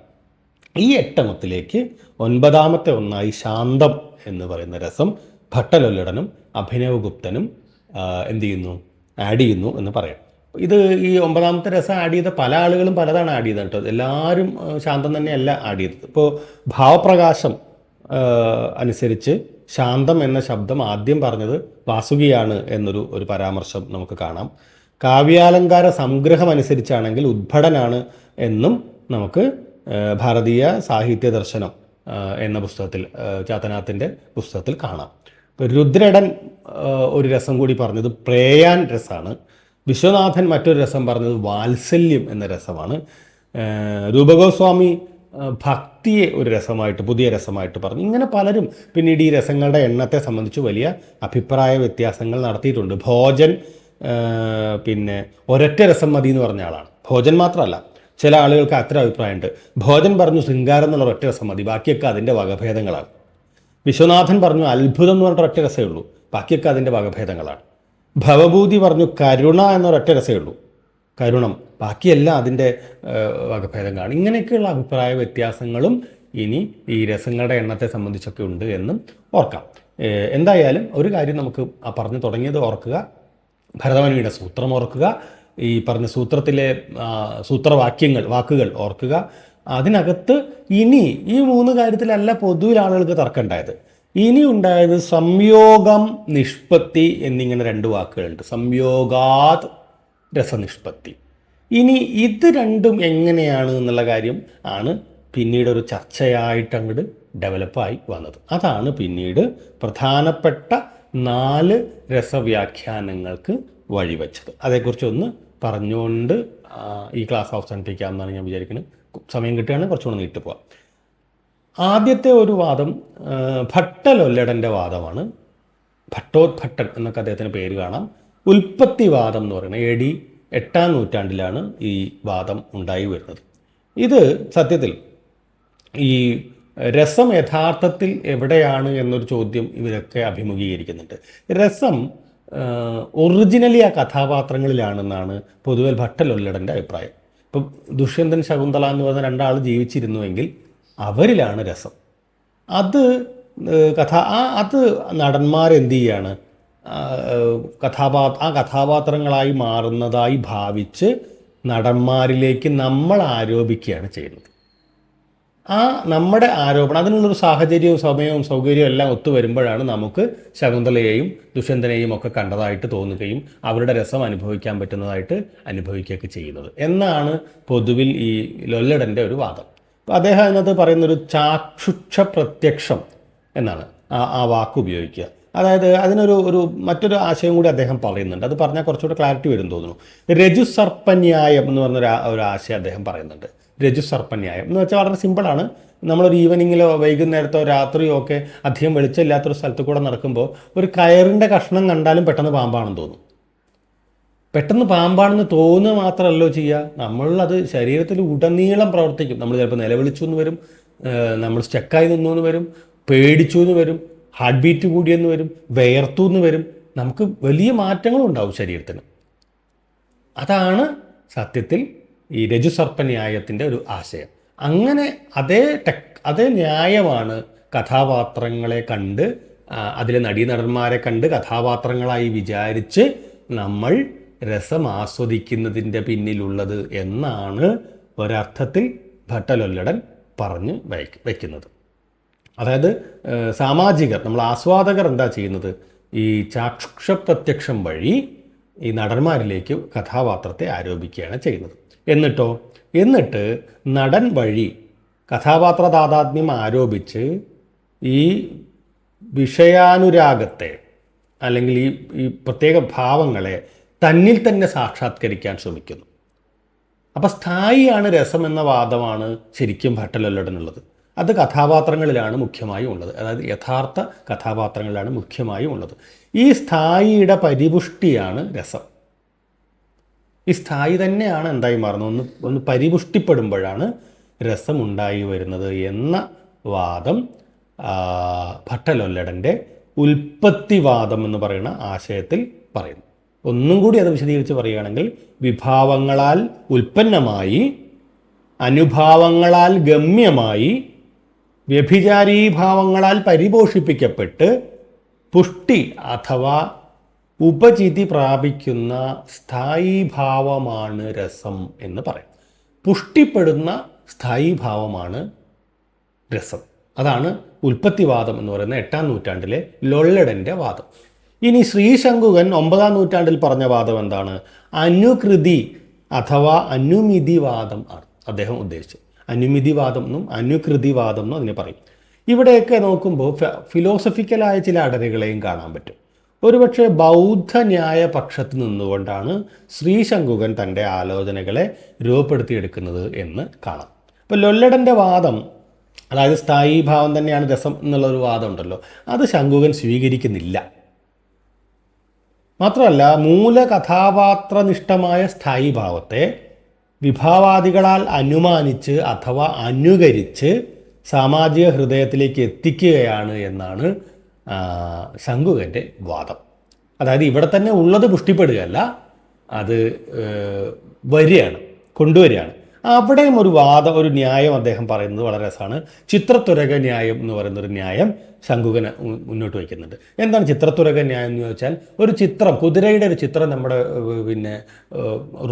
ഈ 8 9ാമത്തെ ഒന്നായി ശാന്തം എന്ന് പറയുന്ന രസം ഭട്ടലൊല്ലടനും അഭിനവഗുപ്തനും എന്ത് ചെയ്യുന്നു, ആഡ് ചെയ്യുന്നു എന്ന് പറയാം. ഇത് ഈ 9ാമത്തെ രസം ആഡ് ചെയ്ത പല ആളുകളും പലതാണ് ആഡ് ചെയ്തത് കേട്ടോ. എല്ലാവരും ശാന്തം തന്നെയല്ല ആഡ് ചെയ്തത്. ഇപ്പോൾ ഭാവപ്രകാശം അനുസരിച്ച് ശാന്തം എന്ന ശബ്ദം ആദ്യം പറഞ്ഞത് വാസുകിയാണ് എന്നൊരു പരാമർശം നമുക്ക് കാണാം. കാവ്യാലങ്കാര സംഗ്രഹം അനുസരിച്ചാണെങ്കിൽ ഉദ്ഭടനാണ് എന്നും നമുക്ക് ഭാരതീയ സാഹിത്യ ദർശനം എന്ന പുസ്തകത്തിൽ, ചാത്തനാഥിൻ്റെ പുസ്തകത്തിൽ കാണാം. ഇപ്പോൾ രുദ്രടൻ ഒരു രസം കൂടി പറഞ്ഞത് പ്രേയാൻ രസമാണ്. വിശ്വനാഥൻ മറ്റൊരു രസം പറഞ്ഞത് വാത്സല്യം എന്ന രസമാണ്. രൂപഗോസ്വാമി ഭക്തിയെ ഒരു രസമായിട്ട്, പുതിയ രസമായിട്ട് പറഞ്ഞു. ഇങ്ങനെ പലരും പിന്നീട് ഈ രസങ്ങളുടെ എണ്ണത്തെ സംബന്ധിച്ച് വലിയ അഭിപ്രായ വ്യത്യാസങ്ങൾ നടത്തിയിട്ടുണ്ട്. ഭോജൻ പിന്നെ ഒരൊറ്റ രസം മതി എന്ന് പറഞ്ഞ ആളാണ്. ഭോജൻ മാത്രമല്ല, ചില ആളുകൾക്ക് അത്ര അഭിപ്രായമുണ്ട്. ഭോജൻ പറഞ്ഞു ശൃംഗാരം എന്നുള്ള ഒറ്റ രസം മതി, ബാക്കിയൊക്കെ അതിൻ്റെ വകഭേദങ്ങളാണ്. വിശ്വനാഥൻ പറഞ്ഞു അത്ഭുതം എന്ന് പറഞ്ഞിട്ട് ഒറ്റ രസമേ ഉള്ളൂ, ബാക്കിയൊക്കെ അതിൻ്റെ വകഭേദങ്ങളാണ്. ഭവഭൂതി പറഞ്ഞു കരുണ എന്നൊരൊറ്റ രസമേ ഉള്ളൂ, കരുണം, ബാക്കിയെല്ലാം അതിൻ്റെ വകഭേദം കാണും. ഇങ്ങനെയൊക്കെയുള്ള അഭിപ്രായ വ്യത്യാസങ്ങളും ഇനി ഈ രസങ്ങളുടെ എണ്ണത്തെ സംബന്ധിച്ചൊക്കെ ഉണ്ട് എന്നും ഓർക്കാം. എന്തായാലും ഒരു കാര്യം നമുക്ക് പറഞ്ഞു തുടങ്ങിയത് ഓർക്കുക, ഭരതമുനിയുടെ സൂത്രം ഓർക്കുക, ഈ പറഞ്ഞ സൂത്രത്തിലെ വാക്കുകൾ ഓർക്കുക. അതിനകത്ത് ഇനി ഈ 3 കാര്യത്തിലല്ല പൊതുവിൽ ആളുകൾക്ക് തർക്കമുണ്ടായത്. ഇനി ഉണ്ടായത് സംയോഗം, നിഷ്പത്തി എന്നിങ്ങനെ 2 വാക്കുകളുണ്ട്. സംയോഗാത് രസനിഷ്പത്തി. ഇനി ഇത് രണ്ടും എങ്ങനെയാണ് എന്നുള്ള കാര്യം ആണ് പിന്നീട് ഒരു ചർച്ചയായിട്ട് അങ്ങോട്ട് ഡെവലപ്പായി വന്നത്. അതാണ് പിന്നീട് പ്രധാനപ്പെട്ട 4 രസവ്യാഖ്യാനങ്ങൾക്ക് വഴിവെച്ചത്. അതേക്കുറിച്ചൊന്ന് പറഞ്ഞുകൊണ്ട് ഈ ക്ലാസ് അവസാനിപ്പിക്കാമെന്നാണ് ഞാൻ വിചാരിക്കുന്നത്. സമയം കിട്ടുകയാണെങ്കിൽ കുറച്ചുകൂടെ നീട്ടിപ്പോവാം. ആദ്യത്തെ ഒരു വാദം ഭട്ടലൊല്ലടൻ്റെ വാദമാണ്. ഭട്ടോത്ഭട്ടൻ എന്നൊക്കെ അദ്ദേഹത്തിന് പേര് കാണാം. ഉൽപ്പത്തിവാദം എന്ന് പറയുന്നത് AD 8ാം നൂറ്റാണ്ടിലാണ് ഈ വാദം ഉണ്ടായി വരുന്നത്. ഇത് സത്യത്തിൽ ഈ രസം യഥാർത്ഥത്തിൽ എവിടെയാണ് എന്നൊരു ചോദ്യം ഇവരൊക്കെ അഭിമുഖീകരിക്കുന്നുണ്ട്. രസം ഒറിജിനലി ആ കഥാപാത്രങ്ങളിലാണെന്നാണ് പൊതുവെ ഭട്ടലൊല്ലടൻ്റെ അഭിപ്രായം. ഇപ്പം ദുഷ്യന്തൻ, ശകുന്തള എന്ന് പറയുന്ന 2 ആൾ ജീവിച്ചിരുന്നുവെങ്കിൽ അവരിലാണ് രസം. അത് നടന്മാരെന്ത് ചെയ്യാണ്, ആ കഥാപാത്രങ്ങളായി മാറുന്നതായി ഭാവിച്ച് നടന്മാരിലേക്ക് നമ്മൾ ആരോപിക്കുകയാണ് ചെയ്യുന്നത്. ആ നമ്മുടെ ആരോപണം, അതിനുള്ളൊരു സാഹചര്യവും സമയവും സൗകര്യവും എല്ലാം ഒത്തുവരുമ്പോഴാണ് നമുക്ക് ശകുന്തളയെയും ദുഷ്യന്തനെയും ഒക്കെ കണ്ടതായിട്ട് തോന്നുകയും അവരുടെ രസം അനുഭവിക്കാൻ പറ്റുന്നതായിട്ട് അനുഭവിക്കുകയൊക്കെ ചെയ്യുന്നത് എന്നാണ് പൊതുവിൽ ഈ ലൊല്ലടൻ്റെ ഒരു വാദം. അപ്പോൾ അദ്ദേഹം അതിനകത്ത് പറയുന്നൊരു ചാക്ഷുക്ഷ പ്രത്യക്ഷം എന്നാണ് ആ വാക്ക് ഉപയോഗിക്കുക. അതായത് അതിനൊരു മറ്റൊരു ആശയം കൂടി അദ്ദേഹം പറയുന്നുണ്ട്. അത് പറഞ്ഞാൽ കുറച്ചുകൂടെ ക്ലാരിറ്റി വരും തോന്നുന്നു. രജുസർപ്പന്യായം എന്ന് പറഞ്ഞൊരു ആശയം അദ്ദേഹം പറയുന്നുണ്ട്. രജുസർപ്പന്യായം എന്ന് വെച്ചാൽ വളരെ സിമ്പിളാണ്. നമ്മളൊരു ഈവനിങ്ങിലോ വൈകുന്നേരത്തോ രാത്രിയോ ഒക്കെ അധികം വെളിച്ചമില്ലാത്തൊരു സ്ഥലത്ത് കൂടെ നടക്കുമ്പോൾ ഒരു കയറിൻ്റെ കഷ്ണം കണ്ടാലും പെട്ടെന്ന് പാമ്പാണെന്ന് തോന്നും. പെട്ടെന്ന് പാമ്പാണെന്ന് തോന്നുക മാത്രമല്ലോ ചെയ്യുക, നമ്മളത് ശരീരത്തിൽ ഉടനീളം പ്രവർത്തിക്കും. നമ്മൾ ചിലപ്പോൾ നിലവിളിച്ചു എന്ന് വരും, നമ്മൾ സ്റ്റക്കായി നിന്നു എന്ന് വരും, പേടിച്ചു എന്ന് വരും, ഹാർട്ട് ബീറ്റ് കൂടിയെന്ന് വരും, വിയർത്തു എന്ന് വരും. നമുക്ക് വലിയ മാറ്റങ്ങളും ഉണ്ടാവും ശരീരത്തിന്. അതാണ് സത്യത്തിൽ ഈ രജുസർപ്പന്യായത്തിൻ്റെ ഒരു ആശയം. അങ്ങനെ അതേ ന്യായമാണ് കഥാപാത്രങ്ങളെ കണ്ട്, അതിലെ നടീനടന്മാരെ കണ്ട് കഥാപാത്രങ്ങളായി വിചാരിച്ച് നമ്മൾ രസം ആസ്വദിക്കുന്നതിൻ്റെ പിന്നിലുള്ളത് എന്നാണ് ഒരർത്ഥത്തിൽ ഭട്ടലൊല്ലടൻ പറഞ്ഞ് വയ്ക്കുന്നത്. അതായത് സാമാജികർ, നമ്മൾ ആസ്വാദകർ എന്താ ചെയ്യുന്നത്, ഈ ചാക്ഷുഷ പ്രത്യക്ഷം വഴി ഈ നടന്മാരിലേക്ക് കഥാപാത്രത്തെ ആരോപിക്കുകയാണ് ചെയ്യുന്നത്. എന്നിട്ട് നടൻ വഴി കഥാപാത്ര താതാത്മ്യം ആരോപിച്ച് ഈ വിഷയാനുരാഗത്തെ അല്ലെങ്കിൽ ഈ പ്രത്യേക ഭാവങ്ങളെ തന്നിൽ തന്നെ സാക്ഷാത്കരിക്കാൻ ശ്രമിക്കുന്നു. അപ്പം സ്ഥായിയാണ് രസം എന്ന വാദമാണ് ശരിക്കും ഭട്ടലൊല്ലടനുള്ളത്. അത് കഥാപാത്രങ്ങളിലാണ് മുഖ്യമായും ഉള്ളത്, അതായത് യഥാർത്ഥ കഥാപാത്രങ്ങളിലാണ് മുഖ്യമായും ഉള്ളത്. ഈ സ്ഥായിയുടെ പരിപുഷ്ടിയാണ് രസം. ഈ സ്ഥായി തന്നെയാണ് എന്തായി മാറുന്നത്, ഒന്ന് പരിപുഷ്ടിപ്പെടുമ്പോഴാണ് രസം ഉണ്ടായി വരുന്നത് എന്ന വാദം ഭട്ടലൊല്ലടൻ്റെ ഉൽപ്പത്തിവാദം എന്ന് പറയുന്ന ആശയത്തിൽ പറയുന്നു. ഒന്നും കൂടി അത് വിശദീകരിച്ച് പറയുകയാണെങ്കിൽ, വിഭാവങ്ങളാൽ ഉൽപ്പന്നമായി, അനുഭാവങ്ങളാൽ ഗമ്യമായി, വ്യഭിചാരീഭാവങ്ങളാൽ പരിപോഷിപ്പിക്കപ്പെട്ട് പുഷ്ടി അഥവാ ഉപചിതി പ്രാപിക്കുന്ന സ്ഥായീഭാവമാണ് രസം എന്ന് പറയും. പുഷ്ടിപ്പെടുന്ന സ്ഥായീഭാവമാണ് രസം. അതാണ് ഉൽപ്പത്തിവാദം എന്ന് പറയുന്ന 8-ാം നൂറ്റാണ്ടിലെ ലൊല്ലടൻ്റെ വാദം. ഇനി ശ്രീശങ്കുകൻ 9-ാം നൂറ്റാണ്ടിൽ പറഞ്ഞ വാദം എന്താണ്? അനുകൃതി അഥവാ അനുമിതിവാദം ആണ് അദ്ദേഹം ഉദ്ദേശിച്ചത്. അനുമിതിവാദം എന്നും അനുകൃതിവാദം എന്നും അതിനെ പറയും. ഇവിടെയൊക്കെ നോക്കുമ്പോൾ ഫിലോസഫിക്കലായ ചില അടരുകളെയും കാണാൻ പറ്റും. ഒരുപക്ഷെ ബൗദ്ധ ന്യായ പക്ഷത്ത് നിന്നുകൊണ്ടാണ് ശ്രീശങ്കുകൻ തൻ്റെ ആലോചനകളെ രൂപപ്പെടുത്തിയെടുക്കുന്നത് എന്ന് കാണാം. അപ്പോൾ ലൊല്ലടൻ്റെ വാദം, അതായത് സ്ഥായീഭാവം തന്നെയാണ് രസം എന്നുള്ളൊരു വാദം ഉണ്ടല്ലോ, അത് ശങ്കുകൻ സ്വീകരിക്കുന്നില്ല. മാത്രമല്ല, മൂലകഥാപാത്രനിഷ്ഠമായ സ്ഥായീഭാവത്തെ വിഭാവാദികളാൽ അനുമാനിച്ച് അഥവാ അനുകരിച്ച് സാമാജിക ഹൃദയത്തിലേക്ക് എത്തിക്കുകയാണ് എന്നാണ് ശങ്കുകൻ്റെ വാദം. അതായത് ഇവിടെ തന്നെ ഉള്ളത് പുഷ്ടിപ്പെടുകയല്ല, അത് കൊണ്ടുവരികയാണ്. അവിടെയും ഒരു ന്യായം അദ്ദേഹം പറയുന്നത് വളരെ രസമാണ്. ചിത്രത്തുരക ന്യായം എന്ന് പറയുന്നൊരു ന്യായം ശങ്കുകൻ മുന്നോട്ട് വയ്ക്കുന്നുണ്ട്. എന്താണ് ചിത്രത്തുരക ന്യായം എന്ന് ചോദിച്ചാൽ, ഒരു ചിത്രം, കുതിരയുടെ ഒരു ചിത്രം നമ്മുടെ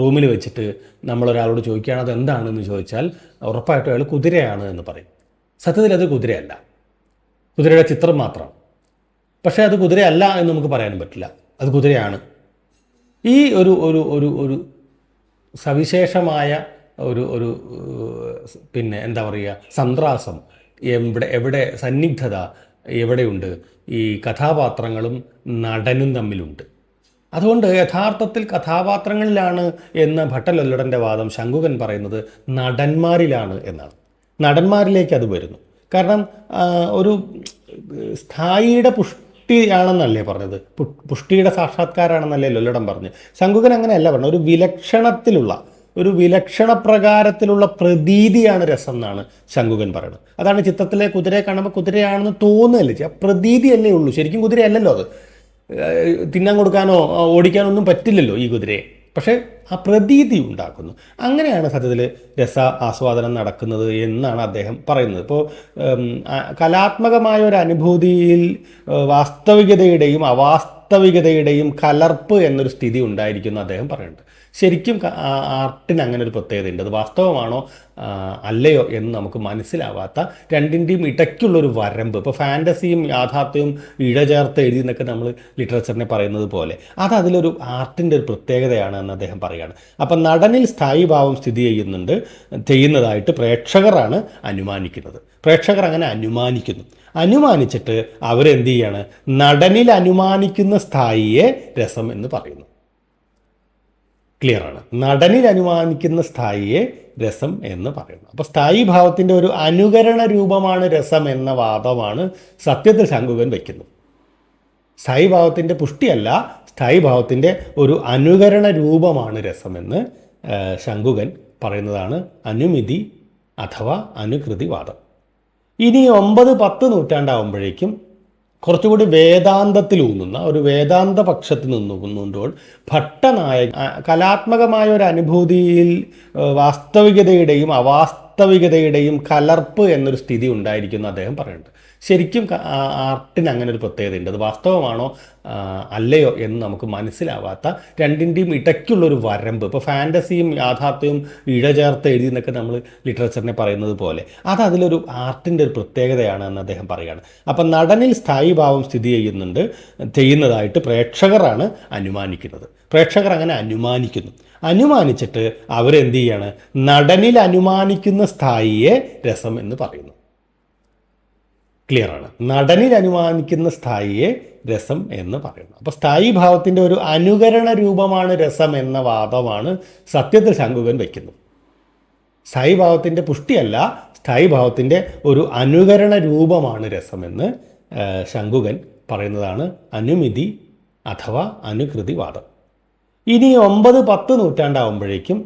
റൂമിൽ വെച്ചിട്ട് നമ്മളൊരാളോട് ചോദിക്കുകയാണ് അത് എന്താണെന്ന് ചോദിച്ചാൽ ഉറപ്പായിട്ടും അയാൾ കുതിരയാണ് എന്ന് പറയും. സത്യത്തിൽ അത് കുതിരയല്ല, കുതിരയുടെ ചിത്രം മാത്രം. പക്ഷേ അത് കുതിരയല്ല എന്ന് നമുക്ക് പറയാനും പറ്റില്ല, അത് കുതിരയാണ്. ഈ ഒരു സവിശേഷമായ ഒരു പിന്നെ എന്താ പറയുക, സന്ത്രാസം, എവിടെ സന്നിഗ്ധത എവിടെയുണ്ട്, ഈ കഥാപാത്രങ്ങളും നടനും തമ്മിലുണ്ട്. അതുകൊണ്ട് യഥാർത്ഥത്തിൽ കഥാപാത്രങ്ങളിലാണ് എന്ന ഭട്ടലൊല്ലടൻ്റെ വാദം ശങ്കുകൻ പറയുന്നത് നടന്മാരിലാണ് എന്നാണ്. നടന്മാരിലേക്ക് അത് വരുന്നു. കാരണം ഒരു സ്ഥായിയുടെ പുഷ്ടിയാണെന്നല്ലേ പറഞ്ഞത്, പുഷ്ടിയുടെ സാക്ഷാത്കാരമാണെന്നല്ലേ ലൊല്ലടൻ പറഞ്ഞ്. ശങ്കുകൻ അങ്ങനെയല്ല പറഞ്ഞത്, ഒരു വിലക്ഷണപ്രകാരത്തിലുള്ള പ്രതീതിയാണ് രസം എന്നാണ് ശങ്കുകൻ പറയുന്നത്. അതാണ് ചിത്രത്തിലെ കുതിരയെ കാണുമ്പോൾ കുതിരയാണെന്ന് തോന്നുകയല്ലേ ചെയ്യുക, പ്രതീതിയല്ലേ ഉള്ളൂ, ശരിക്കും കുതിരയല്ലല്ലോ. അത് തിന്നാൻ കൊടുക്കാനോ ഓടിക്കാനോ ഒന്നും പറ്റില്ലല്ലോ ഈ കുതിരയെ, പക്ഷേ ആ പ്രതീതി ഉണ്ടാക്കുന്നു. അങ്ങനെയാണ് സത്യത്തിൽ രസ ആസ്വാദനം നടക്കുന്നത് എന്നാണ് അദ്ദേഹം പറയുന്നത്. ഇപ്പോൾ കലാത്മകമായ ഒരു അനുഭൂതിയിൽ വാസ്തവികതയുടെയും അവാസ്തവികതയുടെയും കലർപ്പ് എന്നൊരു സ്ഥിതി ഉണ്ടായിരിക്കുന്നു അദ്ദേഹം പറയുന്നുണ്ട്. ശരിക്കും ആർട്ടിന് അങ്ങനെ ഒരു പ്രത്യേകതയുണ്ട്. അത് വാസ്തവമാണോ അല്ലയോ എന്ന് നമുക്ക് മനസ്സിലാവാത്ത, രണ്ടിൻ്റെയും ഇടയ്ക്കുള്ളൊരു വരമ്പ്, ഇപ്പോൾ ഫാൻറ്റസിയും യാഥാർത്ഥ്യവും ഇഴചേർത്ത് എഴുതി എന്നൊക്കെ നമ്മൾ ലിറ്ററേച്ചറിനെ പറയുന്നത് പോലെ, അത് അതിലൊരു ആർട്ടിൻ്റെ ഒരു പ്രത്യേകതയാണ് എന്ന് അദ്ദേഹം പറയുകയാണ്. അപ്പം നടനിൽ സ്ഥായീഭാവം സ്ഥിതി ചെയ്യുന്നതായിട്ട് പ്രേക്ഷകരാണ് അനുമാനിക്കുന്നത്. പ്രേക്ഷകർ അങ്ങനെ അനുമാനിച്ചിട്ട് അവരെന്ത് ചെയ്യാണ്, നടനിൽ അനുമാനിക്കുന്ന സ്ഥായിയെ രസം എന്ന് പറയുന്നു. ക്ലിയറാണ്. നടനിൽ അനുമാനിക്കുന്ന സ്ഥായിയെ രസം എന്ന് പറയുന്നു. അപ്പോൾ സ്ഥായീഭാവത്തിൻ്റെ ഒരു അനുകരണ രൂപമാണ് രസം എന്ന വാദമാണ് സത്യത്തിൽ ശങ്കുകൻ വയ്ക്കുന്നത്. സ്ഥായീഭാവത്തിൻ്റെ പുഷ്ടിയല്ല, സ്ഥായീഭാവത്തിൻ്റെ ഒരു അനുകരണ രൂപമാണ് രസമെന്ന് ശങ്കുകൻ പറയുന്നതാണ് അനുമിതി അഥവാ അനുകൃതിവാദം. ഇനി 9-10 നൂറ്റാണ്ടാവുമ്പോഴേക്കും കുറച്ചുകൂടി വേദാന്തത്തിലൂന്നുന്ന ഒരു വേദാന്ത പക്ഷത്ത് നിന്നുകൊണ്ടുകൊണ്ട് ഭട്ടനായകൻ കലാത്മകമായ ഒരു അനുഭൂതിയിൽ വാസ്തവികതയുടെയും അവാസ്തവികതയുടെയും കലർപ്പ് എന്നൊരു സ്ഥിതി ഉണ്ടായിരിക്കുന്നു അദ്ദേഹം പറയുന്നുണ്ട്. ശരിക്കും ആർട്ടിന് അങ്ങനെ ഒരു പ്രത്യേകതയുണ്ട്. അത് വാസ്തവമാണോ അല്ലയോ എന്ന് നമുക്ക് മനസ്സിലാവാത്ത, രണ്ടിൻ്റെയും ഇടയ്ക്കുള്ളൊരു വരമ്പ്, ഇപ്പോൾ ഫാൻറ്റസിയും യാഥാർത്ഥ്യവും ഇഴചേർത്ത് എഴുതി എന്നൊക്കെ നമ്മൾ ലിറ്ററേച്ചറിനെ പറയുന്നത് പോലെ, അത് അതിലൊരു ആർട്ടിൻ്റെ ഒരു പ്രത്യേകതയാണ് എന്ന് അദ്ദേഹം പറയുകയാണ്. അപ്പം നടനിൽ സ്ഥായീഭാവം സ്ഥിതി ചെയ്യുന്നതായിട്ട് പ്രേക്ഷകരാണ് അനുമാനിക്കുന്നത്. പ്രേക്ഷകർ അങ്ങനെ അനുമാനിച്ചിട്ട് അവരെന്ത് ചെയ്യാണ്, നടനിൽ അനുമാനിക്കുന്ന സ്ഥായിയെ രസം എന്ന് പറയുന്നു. ക്ലിയറാണ്. നടനിൽ അനുമാനിക്കുന്ന സ്ഥായിയെ രസം എന്ന് പറയുന്നു. അപ്പോൾ സ്ഥായീഭാവത്തിൻ്റെ ഒരു അനുകരണ രൂപമാണ് രസം എന്ന വാദമാണ് സത്യത്തിൽ ശങ്കുകൻ വയ്ക്കുന്നത്. സ്ഥായീഭാവത്തിൻ്റെ പുഷ്ടിയല്ല, സ്ഥായീഭാവത്തിൻ്റെ ഒരു അനുകരണ രൂപമാണ് രസമെന്ന് ശങ്കുകൻ പറയുന്നതാണ് അനുമിതി അഥവാ അനുകൃതിവാദം. ഇനി 9-10 നൂറ്റാണ്ടാവുമ്പോഴേക്കും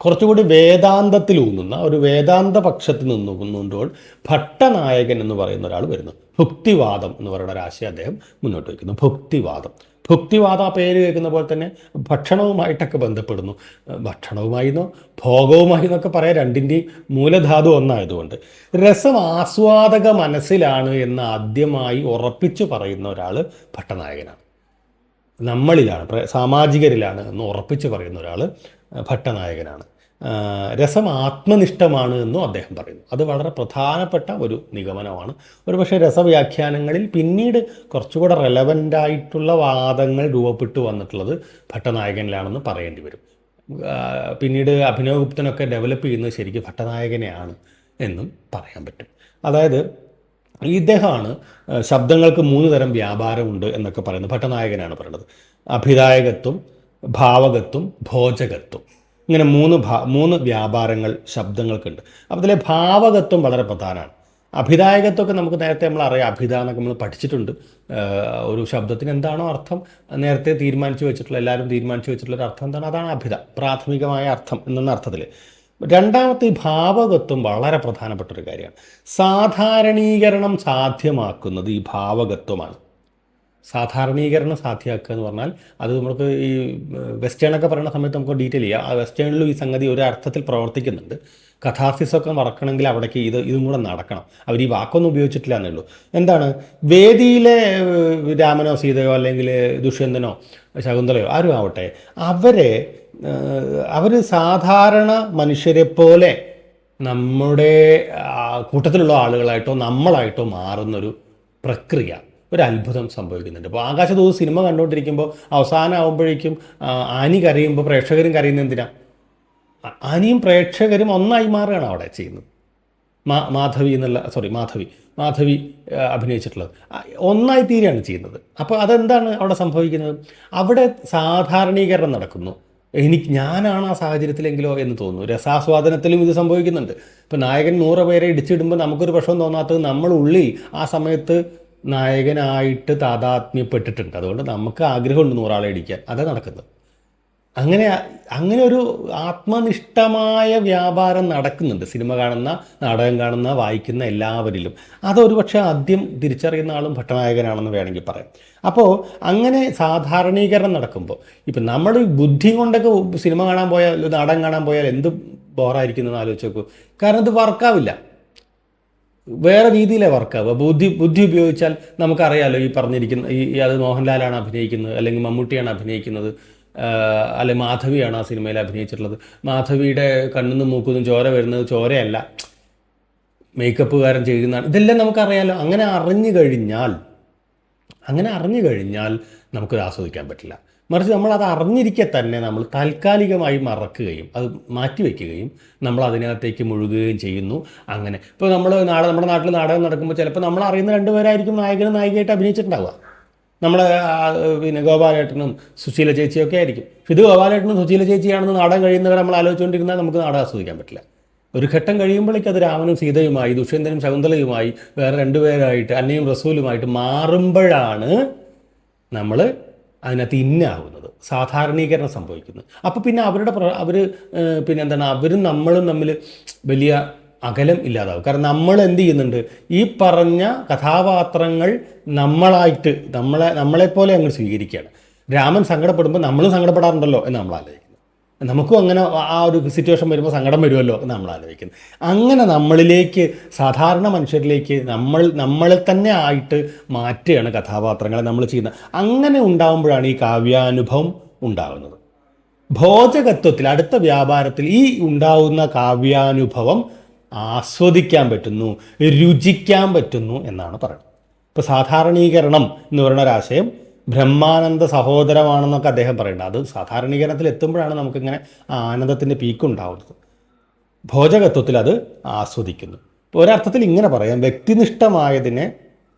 കുറച്ചുകൂടി വേദാന്തത്തിലൂന്നുന്ന ഒരു വേദാന്ത പക്ഷത്തിൽ നിന്നുകൊണ്ടുകൊണ്ട് ഭട്ടനായകൻ എന്ന് പറയുന്ന ഒരാൾ വരുന്നു. ഭുക്തിവാദം എന്ന് പറയുന്ന ഒരു ആശയം അദ്ദേഹം മുന്നോട്ട് വയ്ക്കുന്നു. ഭുക്തിവാദം ആ പേര് കേൾക്കുന്ന പോലെ തന്നെ ഭക്ഷണവുമായിട്ടൊക്കെ ബന്ധപ്പെടുന്നു. ഭക്ഷണവുമായിന്നോ ഭോഗവുമായി എന്നൊക്കെ പറയാം, രണ്ടിൻ്റെയും മൂലധാതു ഒന്നായതുകൊണ്ട്. രസം ആസ്വാദക മനസ്സിലാണ് എന്ന് ആദ്യമായി ഉറപ്പിച്ചു പറയുന്ന ഒരാൾ ഭട്ടനായകനാണ്. നമ്മളിലാണ്, സാമാജികരിലാണ് എന്ന് ഉറപ്പിച്ച് പറയുന്ന ഒരാൾ ഭട്ടനായകനാണ്. രസം ആത്മനിഷ്ഠമാണ് എന്നും അദ്ദേഹം പറയുന്നു. അത് വളരെ പ്രധാനപ്പെട്ട ഒരു നിഗമനമാണ്. ഒരുപക്ഷെ രസവ്യാഖ്യാനങ്ങളിൽ പിന്നീട് കുറച്ചുകൂടെ റെലവൻ്റായിട്ടുള്ള വാദങ്ങൾ രൂപപ്പെട്ടു വന്നിട്ടുള്ളത് ഭട്ടനായകനിലാണെന്ന് പറയേണ്ടി വരും. പിന്നീട് അഭിനവഗുപ്തനൊക്കെ ഡെവലപ്പ് ചെയ്യുന്നത് ശരിക്കും ഭട്ടനായകനെയാണ് എന്നും പറയാൻ പറ്റും. അതായത് ഇദ്ദേഹമാണ് ശബ്ദങ്ങൾക്ക് 3 തരം വ്യാപാരമുണ്ട് എന്നൊക്കെ പറയുന്നത് ഭട്ടനായകനാണ് പറയുന്നത്. അഭിധായകത്വം, ഭാവകത്വം, ഭോജകത്വം, ഇങ്ങനെ 3 വ്യാപാരങ്ങൾ ശബ്ദങ്ങൾക്കുണ്ട്. അപ്പോൾ അതിലെ ഭാവകത്വം വളരെ പ്രധാനമാണ്. അഭിധായകത്വമൊക്കെ നമുക്ക് നേരത്തെ നമ്മൾ അറിയാം, അഭിധ എന്നൊക്കെ നമ്മൾ പഠിച്ചിട്ടുണ്ട്. ഒരു ശബ്ദത്തിന് എന്താണോ അർത്ഥം നേരത്തെ തീരുമാനിച്ചു വെച്ചിട്ടുള്ള, എല്ലാവരും തീരുമാനിച്ചു വെച്ചിട്ടുള്ള ഒരു അർത്ഥം എന്താണ്, അതാണ് അഭിധ, പ്രാഥമികമായ അർത്ഥം എന്ന അർത്ഥത്തിൽ. രണ്ടാമത്തെ ഈ ഭാവകത്വം വളരെ പ്രധാനപ്പെട്ടൊരു കാര്യമാണ്. സാധാരണീകരണം സാധ്യമാക്കുന്നത് ഈ ഭാവകത്വമാണ്. സാധാരണീകരണം സാധ്യമാക്കുക എന്ന് പറഞ്ഞാൽ അത് നമുക്ക് ഈ വെസ്റ്റേണൊക്കെ പറയുന്ന സമയത്ത് നമുക്ക് ഡീറ്റെയിൽ ചെയ്യാം. ആ വെസ്റ്റേണിലും ഈ സംഗതി ഒരു അർത്ഥത്തിൽ പ്രവർത്തിക്കുന്നുണ്ട്. കഥാസിസൊക്കെ നടക്കണമെങ്കിൽ അവിടേക്ക് ഇതും കൂടെ നടക്കണം. അവർ ഈ വാക്കൊന്നും ഉപയോഗിച്ചിട്ടില്ല എന്നേ ഉള്ളൂ. എന്താണ്, വേദിയിലെ രാമനോ സീതയോ അല്ലെങ്കിൽ ദുഷ്യന്തനോ ശകുന്തളയോ ആരും ആവട്ടെ, അവർ സാധാരണ മനുഷ്യരെ പോലെ നമ്മുടെ കൂട്ടത്തിലുള്ള ആളുകളായിട്ടോ നമ്മളായിട്ടോ മാറുന്നൊരു പ്രക്രിയ, ഒരു അത്ഭുതം സംഭവിക്കുന്നുണ്ട്. അപ്പോൾ ആകാശദൂത് സിനിമ കണ്ടുകൊണ്ടിരിക്കുമ്പോൾ അവസാനം ആകുമ്പോഴേക്കും ആനി കരയുമ്പോൾ പ്രേക്ഷകരും കരയുന്നത് എന്തിനാ? ആനിയും പ്രേക്ഷകരും ഒന്നായി മാറുകയാണ് അവിടെ ചെയ്യുന്നത്. മാധവി അഭിനയിച്ചിട്ടുള്ളത് ഒന്നായി തീരുകയാണ് ചെയ്യുന്നത്. അപ്പോൾ അതെന്താണ് അവിടെ സംഭവിക്കുന്നത്? അവിടെ സാധാരണീകരണം നടക്കുന്നു. ഞാനാണ് ആ സാഹചര്യത്തിലെങ്കിലോ എന്ന് തോന്നുന്നു. രസാസ്വാദനത്തിലും ഇത് സംഭവിക്കുന്നുണ്ട്. ഇപ്പോൾ നായകൻ 100 പേരെ ഇടിച്ചിടുമ്പോൾ നമുക്കൊരു പ്രശ്നം തോന്നാത്തത് നമ്മളുള്ളിൽ ആ സമയത്ത് നായകനായിട്ട് താതാത്മ്യപ്പെട്ടിട്ടുണ്ട്. അതുകൊണ്ട് നമുക്ക് ആഗ്രഹമുണ്ട് 100 ആളെ ഇടിക്കാൻ. അതാണ് നടക്കുന്നത്. അങ്ങനെ ഒരു ആത്മനിഷ്ഠമായ വ്യാപാരം നടക്കുന്നുണ്ട് സിനിമ കാണുന്ന, നാടകം കാണുന്ന, വായിക്കുന്ന എല്ലാവരിലും. അതൊരു പക്ഷേ ആദ്യം തിരിച്ചറിയുന്ന ആളും ഭട്ടനായകനാണെന്ന് വേണമെങ്കിൽ പറയാം. അപ്പോൾ അങ്ങനെ സാധാരണീകരണം നടക്കുമ്പോൾ ഇപ്പം നമ്മൾ ബുദ്ധി കൊണ്ടൊക്കെ സിനിമ കാണാൻ പോയാൽ, നാടകം കാണാൻ പോയാൽ എന്ത് ബോറായിരിക്കുന്നതെന്ന് ആലോചിച്ച് നോക്കൂ. കാരണം ഇത് വർക്കാവില്ല, വേറെ രീതിയിലാണ് വർക്കാവുക. ബുദ്ധി ഉപയോഗിച്ചാൽ നമുക്കറിയാമല്ലോ, ഈ പറഞ്ഞിരിക്കുന്ന അത് മോഹൻലാലാണ് അഭിനയിക്കുന്നത്, അല്ലെങ്കിൽ മമ്മൂട്ടിയാണ് അഭിനയിക്കുന്നത്, അല്ലെ മാധവിയാണ് ആ സിനിമയിൽ അഭിനയിച്ചിട്ടുള്ളത്. മാധവിയുടെ കണ്ണിന്നും മൂക്കുന്നും ചോര വരുന്നത് ചോരയല്ല, മേക്കപ്പുകാരൻ ചെയ്യുന്നതാണ്. ഇതെല്ലാം നമുക്കറിയാമല്ലോ. അങ്ങനെ അറിഞ്ഞു കഴിഞ്ഞാൽ നമുക്കത് ആസ്വദിക്കാൻ പറ്റില്ല. മറിച്ച് നമ്മളത് അറിഞ്ഞിരിക്കെ തന്നെ നമ്മൾ താൽക്കാലികമായി മറക്കുകയും അത് മാറ്റിവെക്കുകയും നമ്മൾ അതിനകത്തേക്ക് മുഴുകുകയും ചെയ്യുന്നു. അങ്ങനെ ഇപ്പോൾ നമ്മുടെ നാട്ടിൽ നാടകം നടക്കുമ്പോൾ ചിലപ്പോൾ നമ്മൾ അറിയുന്ന 2 പേരായിരിക്കും നായകനും നായികയായിട്ട് അഭിനയിച്ചിട്ടുണ്ടാവുക. നമ്മുടെ ഗോപാലേട്ടനും സുശീല ചേച്ചിയൊക്കെ ആയിരിക്കും. ഇത് ഗോപാലേട്ടനും സുശീല ചേച്ചിയാണെന്ന് നാടകം കഴിയുന്നവരെ നമ്മൾ ആലോചിച്ചുകൊണ്ടിരുന്നാൽ നമുക്ക് നാടകം ആസ്വദിക്കാൻ പറ്റില്ല. ഒരു ഘട്ടം കഴിയുമ്പോഴേക്കും അത് രാമനും സീതയുമായി, ദുഷ്യന്തനും ശകുന്തളയുമായി, വേറെ 2 പേരായിട്ട്, അന്നയും റസൂലുമായിട്ട് മാറുമ്പോഴാണ് നമ്മൾ അതിനകത്ത് ഇന്നാവുന്നത്, സാധാരണീകരണം സംഭവിക്കുന്നത്. അപ്പോൾ പിന്നെ അവരും നമ്മളും തമ്മിൽ വലിയ അകലം ഇല്ലാതാവും. കാരണം നമ്മൾ എന്ത് ചെയ്യുന്നുണ്ട്, ഈ പറഞ്ഞ കഥാപാത്രങ്ങൾ നമ്മളെപ്പോലെ അങ്ങ് സ്വീകരിക്കുകയാണ്. രാമൻ സങ്കടപ്പെടുമ്പോൾ നമ്മളും സങ്കടപ്പെടാറുണ്ടല്ലോ എന്ന് നമ്മൾ ആലോചിക്കുന്നു. നമുക്കും അങ്ങനെ ആ ഒരു സിറ്റുവേഷൻ വരുമ്പോൾ സങ്കടം വരുമല്ലോ എന്ന് നമ്മൾ ആലോചിക്കുന്നു. അങ്ങനെ നമ്മളിലേക്ക്, സാധാരണ മനുഷ്യരിലേക്ക് നമ്മളെ തന്നെ ആയിട്ട് മാറ്റുകയാണ് കഥാപാത്രങ്ങളെ നമ്മൾ ചെയ്യുന്നത്. അങ്ങനെ ഉണ്ടാകുമ്പോഴാണ് ഈ കാവ്യാനുഭവം ഉണ്ടാകുന്നത്. ഭോജകത്വത്തിൽ, അടുത്ത വ്യാപാരത്തിൽ ഈ ഉണ്ടാകുന്ന കാവ്യാനുഭവം ആസ്വദിക്കാൻ പറ്റുന്നു, രുചിക്കാൻ പറ്റുന്നു എന്നാണ് പറയുന്നത്. ഇപ്പോൾ സാധാരണീകരണം എന്ന് പറയുന്ന ഒരാശയം ബ്രഹ്മാനന്ദ സഹോദരമാണെന്നൊക്കെ അദ്ദേഹം പറയുന്നത്. അത് സാധാരണീകരണത്തിൽ എത്തുമ്പോഴാണ് നമുക്കിങ്ങനെ ആനന്ദത്തിൻ്റെ പീക്കുണ്ടാവുന്നത്. ഭോജകത്വത്തിൽ അത് ആസ്വദിക്കുന്നു. ഒരർത്ഥത്തിൽ ഇങ്ങനെ പറയാം, വ്യക്തിനിഷ്ഠമായതിനെ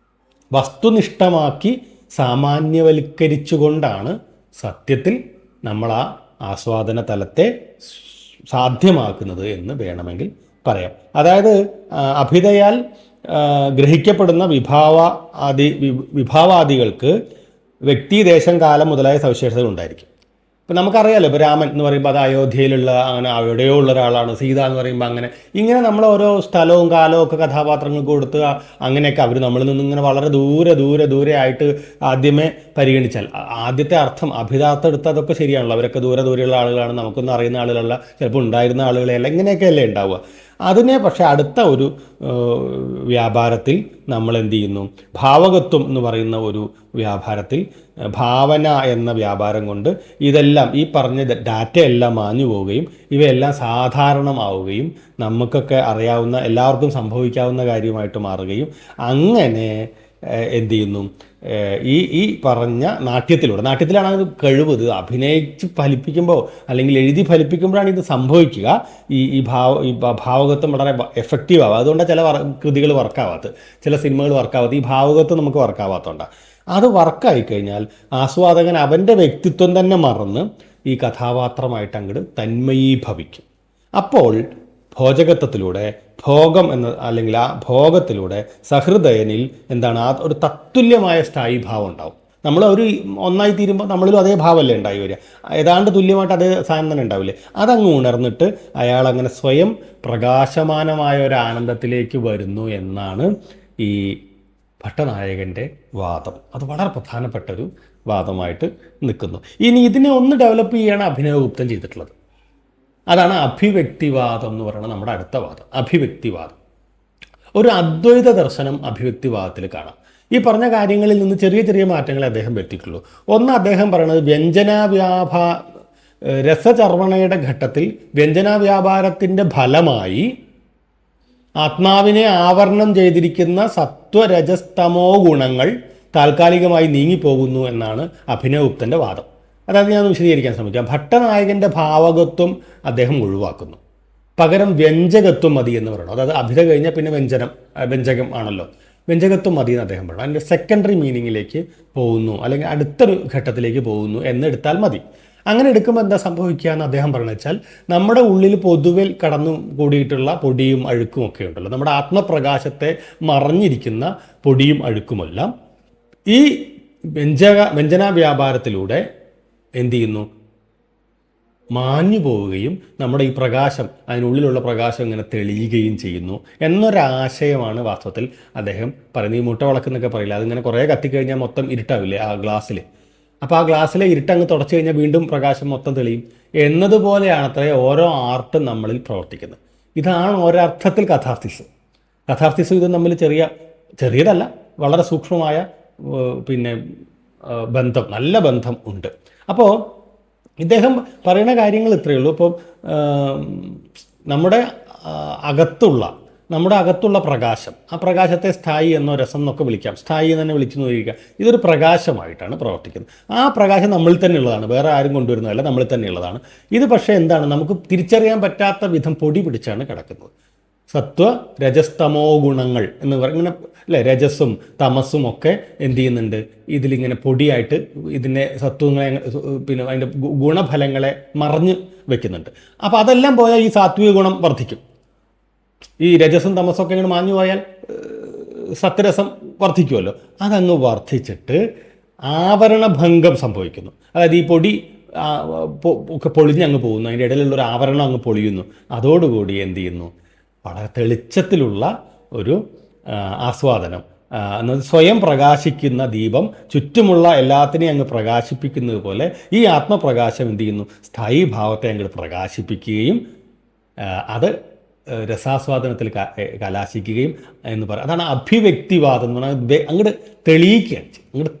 വസ്തുനിഷ്ഠമാക്കി സാമാന്യവൽക്കരിച്ചുകൊണ്ടാണ് സത്യത്തിൽ നമ്മൾ ആ ആസ്വാദന തലത്തെ സാധ്യമാക്കുന്നത് എന്ന് വേണമെങ്കിൽ പറയാം. അതായത് അഭിതയാൽ ഗ്രഹിക്കപ്പെടുന്ന വിഭാവാദികൾക്ക് വ്യക്തി, ദേശം, കാലം മുതലായ സവിശേഷതകൾ ഉണ്ടായിരിക്കും. ഇപ്പം നമുക്കറിയാമല്ലോ, ഇപ്പോൾ രാമൻ എന്ന് പറയുമ്പോൾ അത് അയോധ്യയിലുള്ള അങ്ങനെ എവിടെയോ ഉള്ള ഒരാളാണ്. സീത എന്ന് പറയുമ്പോൾ അങ്ങനെ ഇങ്ങനെ നമ്മൾ ഓരോ സ്ഥലവും കാലവും ഒക്കെ കഥാപാത്രങ്ങൾക്ക് കൊടുത്ത് അങ്ങനെയൊക്കെ അവർ നമ്മളിൽ നിന്ന് ഇങ്ങനെ വളരെ ദൂരെ ആയിട്ട് ആദ്യമേ പരിഗണിച്ചാൽ ആദ്യത്തെ അർത്ഥം അഭിതാർത്ഥം എടുത്ത് അതൊക്കെ ശരിയാണല്ലോ. അവരൊക്കെ ദൂരെയുള്ള ആളുകളാണ്, നമുക്കൊന്നും അറിയുന്ന ആളുകളല്ല, ചിലപ്പോൾ ഉണ്ടായിരുന്ന ആളുകളെയല്ല, ഇങ്ങനെയൊക്കെയല്ലേ ഉണ്ടാവുക. അതിനെ പക്ഷേ അടുത്ത ഒരു വ്യാപാരത്തിൽ നമ്മൾ എന്ത് ചെയ്യുന്നു, ഭാവകത്വം എന്ന് പറയുന്ന ഒരു വ്യാപാരത്തിൽ ഭാവന എന്ന വ്യാപാരം കൊണ്ട് ഇതെല്ലാം ഈ പറഞ്ഞ ഡാറ്റയെല്ലാം മാഞ്ഞു പോവുകയും ഇവയെല്ലാം സാധാരണമാവുകയും നമുക്കൊക്കെ അറിയാവുന്ന എല്ലാവർക്കും സംഭവിക്കാവുന്ന കാര്യമായിട്ട് മാറുകയും അങ്ങനെ എന്ത് ചെയ്യുന്നു, ഈ പറഞ്ഞ നാട്യത്തിലാണ് അത് കഴിവ്. ഇത് അഭിനയിച്ച് ഫലിപ്പിക്കുമ്പോൾ അല്ലെങ്കിൽ എഴുതി ഫലിപ്പിക്കുമ്പോഴാണ് ഇത് സംഭവിക്കുക. ഈ ഭാവകത്വം വളരെ എഫക്റ്റീവ് ആവുക. അതുകൊണ്ടാണ് ചില കൃതികൾ വർക്കാവാത്തത്, ചില സിനിമകൾ വർക്കാവാത്തത്. ഈ ഭാവകത്വം നമുക്ക് വർക്കാവാത്തതുകൊണ്ടാണ്. അത് വർക്കായി കഴിഞ്ഞാൽ ആസ്വാദകൻ അവൻ്റെ വ്യക്തിത്വം തന്നെ മറന്ന് ഈ കഥാപാത്രമായിട്ട് അങ്ങോട്ട് തന്മയീഭവിക്കും. അപ്പോൾ ഭോജകത്വത്തിലൂടെ ഭോഗം അല്ലെങ്കിൽ ആ ഭോഗത്തിലൂടെ സഹൃദയനിൽ എന്താണ്, ആ ഒരു തത്തുല്യമായ സ്ഥായി ഭാവം ഉണ്ടാവും. നമ്മൾ ഒന്നായി തീരുമ്പോൾ നമ്മളിലും അതേ ഭാവമല്ലേ ഉണ്ടായി വരിക, ഏതാണ്ട് തുല്യമായിട്ട് അതേ സാധനം തന്നെ ഉണ്ടാവില്ലേ. അതങ്ങ് ഉണർന്നിട്ട് അയാൾ അങ്ങനെ സ്വയം പ്രകാശമാനമായ ഒരു ആനന്ദത്തിലേക്ക് വരുന്നു എന്നാണ് ഈ ഭട്ടനായകൻ്റെ വാദം. അത് വളരെ പ്രധാനപ്പെട്ടൊരു വാദമായിട്ട് നിൽക്കുന്നു. ഇനി ഇതിനെ ഒന്ന് ഡെവലപ്പ് ചെയ്യാണ് അഭിനവഗുപ്തൻ ചെയ്തിട്ടുള്ളത്. അതാണ് അഭിവ്യക്തിവാദം എന്ന് പറയുന്നത് നമ്മുടെ അടുത്ത വാദം. അഭിവ്യക്തിവാദം, ഒരു അദ്വൈത ദർശനം അഭിവ്യക്തിവാദത്തിൽ കാണാം. ഈ പറഞ്ഞ കാര്യങ്ങളിൽ നിന്ന് ചെറിയ മാറ്റങ്ങളെ അദ്ദേഹം വരുത്തിയിട്ടുള്ളൂ. ഒന്ന്, അദ്ദേഹം പറയുന്നത് രസചർവണയുടെ ഘട്ടത്തിൽ വ്യഞ്ജനാവ്യാപാരത്തിൻ്റെ ഫലമായി ആത്മാവിനെ ആവരണം ചെയ്തിരിക്കുന്ന സത്വരജസ്തമോ ഗുണങ്ങൾ താൽക്കാലികമായി നീങ്ങിപ്പോകുന്നു എന്നാണ് അഭിനവഗുപ്തൻ്റെ വാദം. അതായത് ഞാൻ വിശദീകരിക്കാൻ ശ്രമിക്കാം. ഭട്ടനായകൻ്റെ ഭാവകത്വം അദ്ദേഹം ഒഴിവാക്കുന്നു, പകരം വ്യഞ്ജകത്വം മതി എന്ന് പറയുന്നു. അതായത് അഭിത കഴിഞ്ഞാൽ പിന്നെ വ്യഞ്ജകം ആണല്ലോ, വ്യഞ്ജകത്വം മതി എന്ന് അദ്ദേഹം പറയുന്നു. അതിൻ്റെ സെക്കൻഡറി മീനിങ്ങിലേക്ക് പോകുന്നു, അല്ലെങ്കിൽ അടുത്തൊരു ഘട്ടത്തിലേക്ക് പോകുന്നു എന്നെടുത്താൽ മതി. അങ്ങനെ എടുക്കുമ്പോൾ എന്താ സംഭവിക്കുക എന്ന് അദ്ദേഹം പറയുന്നത് വെച്ചാൽ, നമ്മുടെ ഉള്ളിൽ പൊതുവെ കടന്നു കൂടിയിട്ടുള്ള പൊടിയും അഴുക്കും ഒക്കെ ഉണ്ടല്ലോ, നമ്മുടെ ആത്മപ്രകാശത്തെ മറഞ്ഞിരിക്കുന്ന പൊടിയും അഴുക്കുമെല്ലാം ഈ വ്യഞ്ജന വ്യാപാരത്തിലൂടെ എന്ത് ചെയ്യുന്നു, മാഞ്ഞു പോവുകയും നമ്മുടെ ഈ പ്രകാശം, അതിനുള്ളിലുള്ള പ്രകാശം ഇങ്ങനെ തെളിയുകയും ചെയ്യുന്നു എന്നൊരാശയമാണ് വാസ്തവത്തിൽ അദ്ദേഹം പറയുന്നത്. ഈ മുട്ട വിളക്കെന്നൊക്കെ പറയില്ല, അതിങ്ങനെ കുറേ കത്തിക്കഴിഞ്ഞാൽ മൊത്തം ഇരുട്ടാവില്ലേ ആ ഗ്ലാസ്സിൽ. അപ്പോൾ ആ ഗ്ലാസ്സിലെ ഇരുട്ടങ്ങ് തുടച്ചു കഴിഞ്ഞാൽ വീണ്ടും പ്രകാശം മൊത്തം തെളിയും എന്നതുപോലെയാണ് അത്രേ ഓരോ ആർട്ടും നമ്മളിൽ പ്രവർത്തിക്കുന്നത്. ഇതാണ് ഒരർത്ഥത്തിൽ കഥാർത്തിസ് ഇത് തമ്മിൽ ചെറിയതല്ല, വളരെ സൂക്ഷ്മമായ ബന്ധം, നല്ല ബന്ധം ഉണ്ട്. അപ്പോൾ ഇദ്ദേഹം പറയുന്ന കാര്യങ്ങൾ ഇത്രയേ ഉള്ളൂ. ഇപ്പോൾ നമ്മുടെ അകത്തുള്ള പ്രകാശം, ആ പ്രകാശത്തെ സ്ഥായി എന്നോ രസം എന്നൊക്കെ വിളിക്കാം, സ്ഥായി എന്ന് തന്നെ വിളിച്ചു നോക്കിയിരിക്കാം. ഇതൊരു പ്രകാശമായിട്ടാണ് പ്രവർത്തിക്കുന്നത്. ആ പ്രകാശം നമ്മളിൽ തന്നെ ഉള്ളതാണ്, വേറെ ആരും കൊണ്ടുവരുന്നതല്ല, നമ്മളിൽ തന്നെ ഉള്ളതാണ്. ഇത് പക്ഷേ എന്താണ്, നമുക്ക് തിരിച്ചറിയാൻ പറ്റാത്ത വിധം പൊടി പിടിച്ചാണ് കിടക്കുന്നത്. സത്വ രജസ്തമോ ഗുണങ്ങൾ എന്ന് ഇങ്ങനെ അല്ലേ, രജസ്സും തമസ്സും ഒക്കെ എന്ത് ചെയ്യുന്നുണ്ട്, ഇതിലിങ്ങനെ പൊടിയായിട്ട് ഇതിനെ സത്വങ്ങളെ അതിൻ്റെ ഗുണഫലങ്ങളെ മറഞ്ഞ് വെക്കുന്നുണ്ട്. അപ്പോൾ അതെല്ലാം പോയാൽ ഈ സാത്വിക ഗുണം വർദ്ധിക്കും. ഈ രജസും തമസൊക്കെ ഇങ്ങനെ മാഞ്ഞു പോയാൽ സത്വരസം വർദ്ധിക്കുമല്ലോ. അതങ്ങ് വർദ്ധിച്ചിട്ട് ആവരണഭംഗം സംഭവിക്കുന്നു. അതായത് ഈ പൊടി ഒക്കെ പൊളിഞ്ഞങ്ങ് പോകുന്നു, അതിൻ്റെ ഇടയിലുള്ളൊരു ആവരണം അങ്ങ് പൊളിയുന്നു. അതോടുകൂടി എന്ത് ചെയ്യുന്നു, വളരെ തെളിച്ചത്തിലുള്ള ഒരു ആസ്വാദനം, എന്നത് സ്വയം പ്രകാശിക്കുന്ന ദീപം ചുറ്റുമുള്ള എല്ലാത്തിനെയും അങ്ങ് പ്രകാശിപ്പിക്കുന്നത് പോലെ ഈ ആത്മപ്രകാശം എന്ത് ചെയ്യുന്നു, സ്ഥായി ഭാവത്തെ അങ്ങോട്ട് പ്രകാശിപ്പിക്കുകയും അത് രസാസ്വാദനത്തിൽ കലാശിക്കുകയും എന്ന് പറയും. അതാണ് അഭിവ്യക്തിവാദം എന്ന് പറഞ്ഞാൽ അങ്ങോട്ട്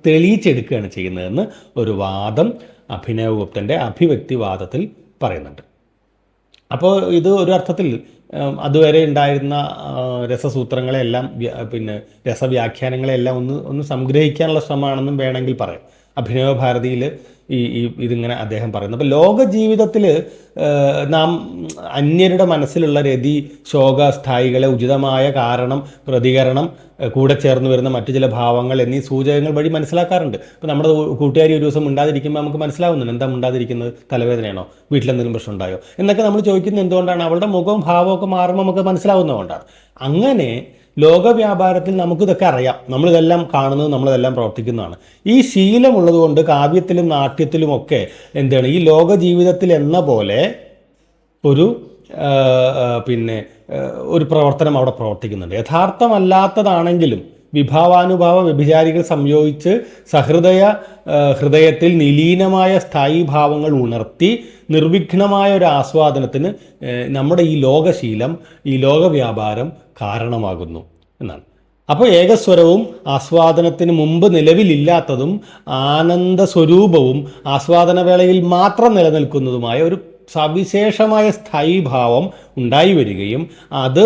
തെളിയിച്ചെടുക്കുകയാണ് ചെയ്യുന്നതെന്ന് ഒരു വാദം അഭിനവഗുപ്തൻ്റെ അഭിവ്യക്തിവാദത്തിൽ പറയുന്നുണ്ട്. അപ്പോൾ ഇത് ഒരു അർത്ഥത്തിൽ അതുവരെ ഉണ്ടായിരുന്ന രസസൂത്രങ്ങളെല്ലാം രസവ്യാഖ്യാനങ്ങളെല്ലാം ഒന്ന് സംഗ്രഹിക്കാനുള്ള ശ്രമമാണെന്നും വേണമെങ്കിൽ പറയാം. അഭിനവ ഭാരതിയിൽ ഇതിങ്ങനെ അദ്ദേഹം പറയുന്നു. അപ്പോൾ ലോക ജീവിതത്തിൽ നാം അന്യരുടെ മനസ്സിലുള്ള രതി, ശോക, സ്ഥായികളെ ഉചിതമായ കാരണം, പ്രതികരണം, കൂടെ ചേർന്ന് വരുന്ന മറ്റു ചില ഭാവങ്ങൾ എന്നീ സൂചകങ്ങൾ വഴി മനസ്സിലാക്കാറുണ്ട്. ഇപ്പോൾ നമ്മുടെ കൂട്ടുകാരി ഒരു ദിവസം മിണ്ടാതിരിക്കുമ്പോൾ നമുക്ക് മനസ്സിലാവുന്നുണ്ട് എന്താ മിണ്ടാതിരിക്കുന്നത്, തലവേദനയാണോ, വീട്ടിലെന്തെങ്കിലും പ്രശ്നം ഉണ്ടായോ എന്നൊക്കെ നമ്മൾ ചോദിക്കുന്നത് എന്തുകൊണ്ടാണ്? അവളുടെ മുഖവും ഭാവമൊക്കെ മാറുമ്പോൾ നമുക്ക് മനസ്സിലാവുന്നതുകൊണ്ടാണ്. അങ്ങനെ ലോകവ്യാപാരത്തിൽ നമുക്കിതൊക്കെ അറിയാം, നമ്മളിതെല്ലാം കാണുന്നത്, നമ്മളിതെല്ലാം പ്രവർത്തിക്കുന്നതാണ്. ഈ ശീലമുള്ളത് കൊണ്ട് കാവ്യത്തിലും നാട്യത്തിലുമൊക്കെ എന്താണ് ഈ ലോക ജീവിതത്തിൽ എന്ന പോലെ ഒരു ഒരു പ്രവർത്തനം അവിടെ പ്രവർത്തിക്കുന്നുണ്ട്. യഥാർത്ഥമല്ലാത്തതാണെങ്കിലും വിഭാവാനുഭാവ വ്യഭിചാരികൾ സംയോജിച്ച് ഹൃദയത്തിൽ നിലീനമായ സ്ഥായി ഭാവങ്ങൾ ഉണർത്തി നിർവിഘ്നമായ ഒരു ആസ്വാദനത്തിന് നമ്മുടെ ഈ ലോകശീലം, ഈ ലോകവ്യാപാരം കാരണമാകുന്നു എന്നാണ്. അപ്പോൾ ഏകസ്വരവും ആസ്വാദനത്തിന് മുമ്പ് നിലവിലില്ലാത്തതും ആനന്ദസ്വരൂപവും ആസ്വാദനവേളയിൽ മാത്രം നിലനിൽക്കുന്നതുമായ ഒരു സവിശേഷമായ സ്ഥായീഭാവം ഉണ്ടായി വരികയും അത്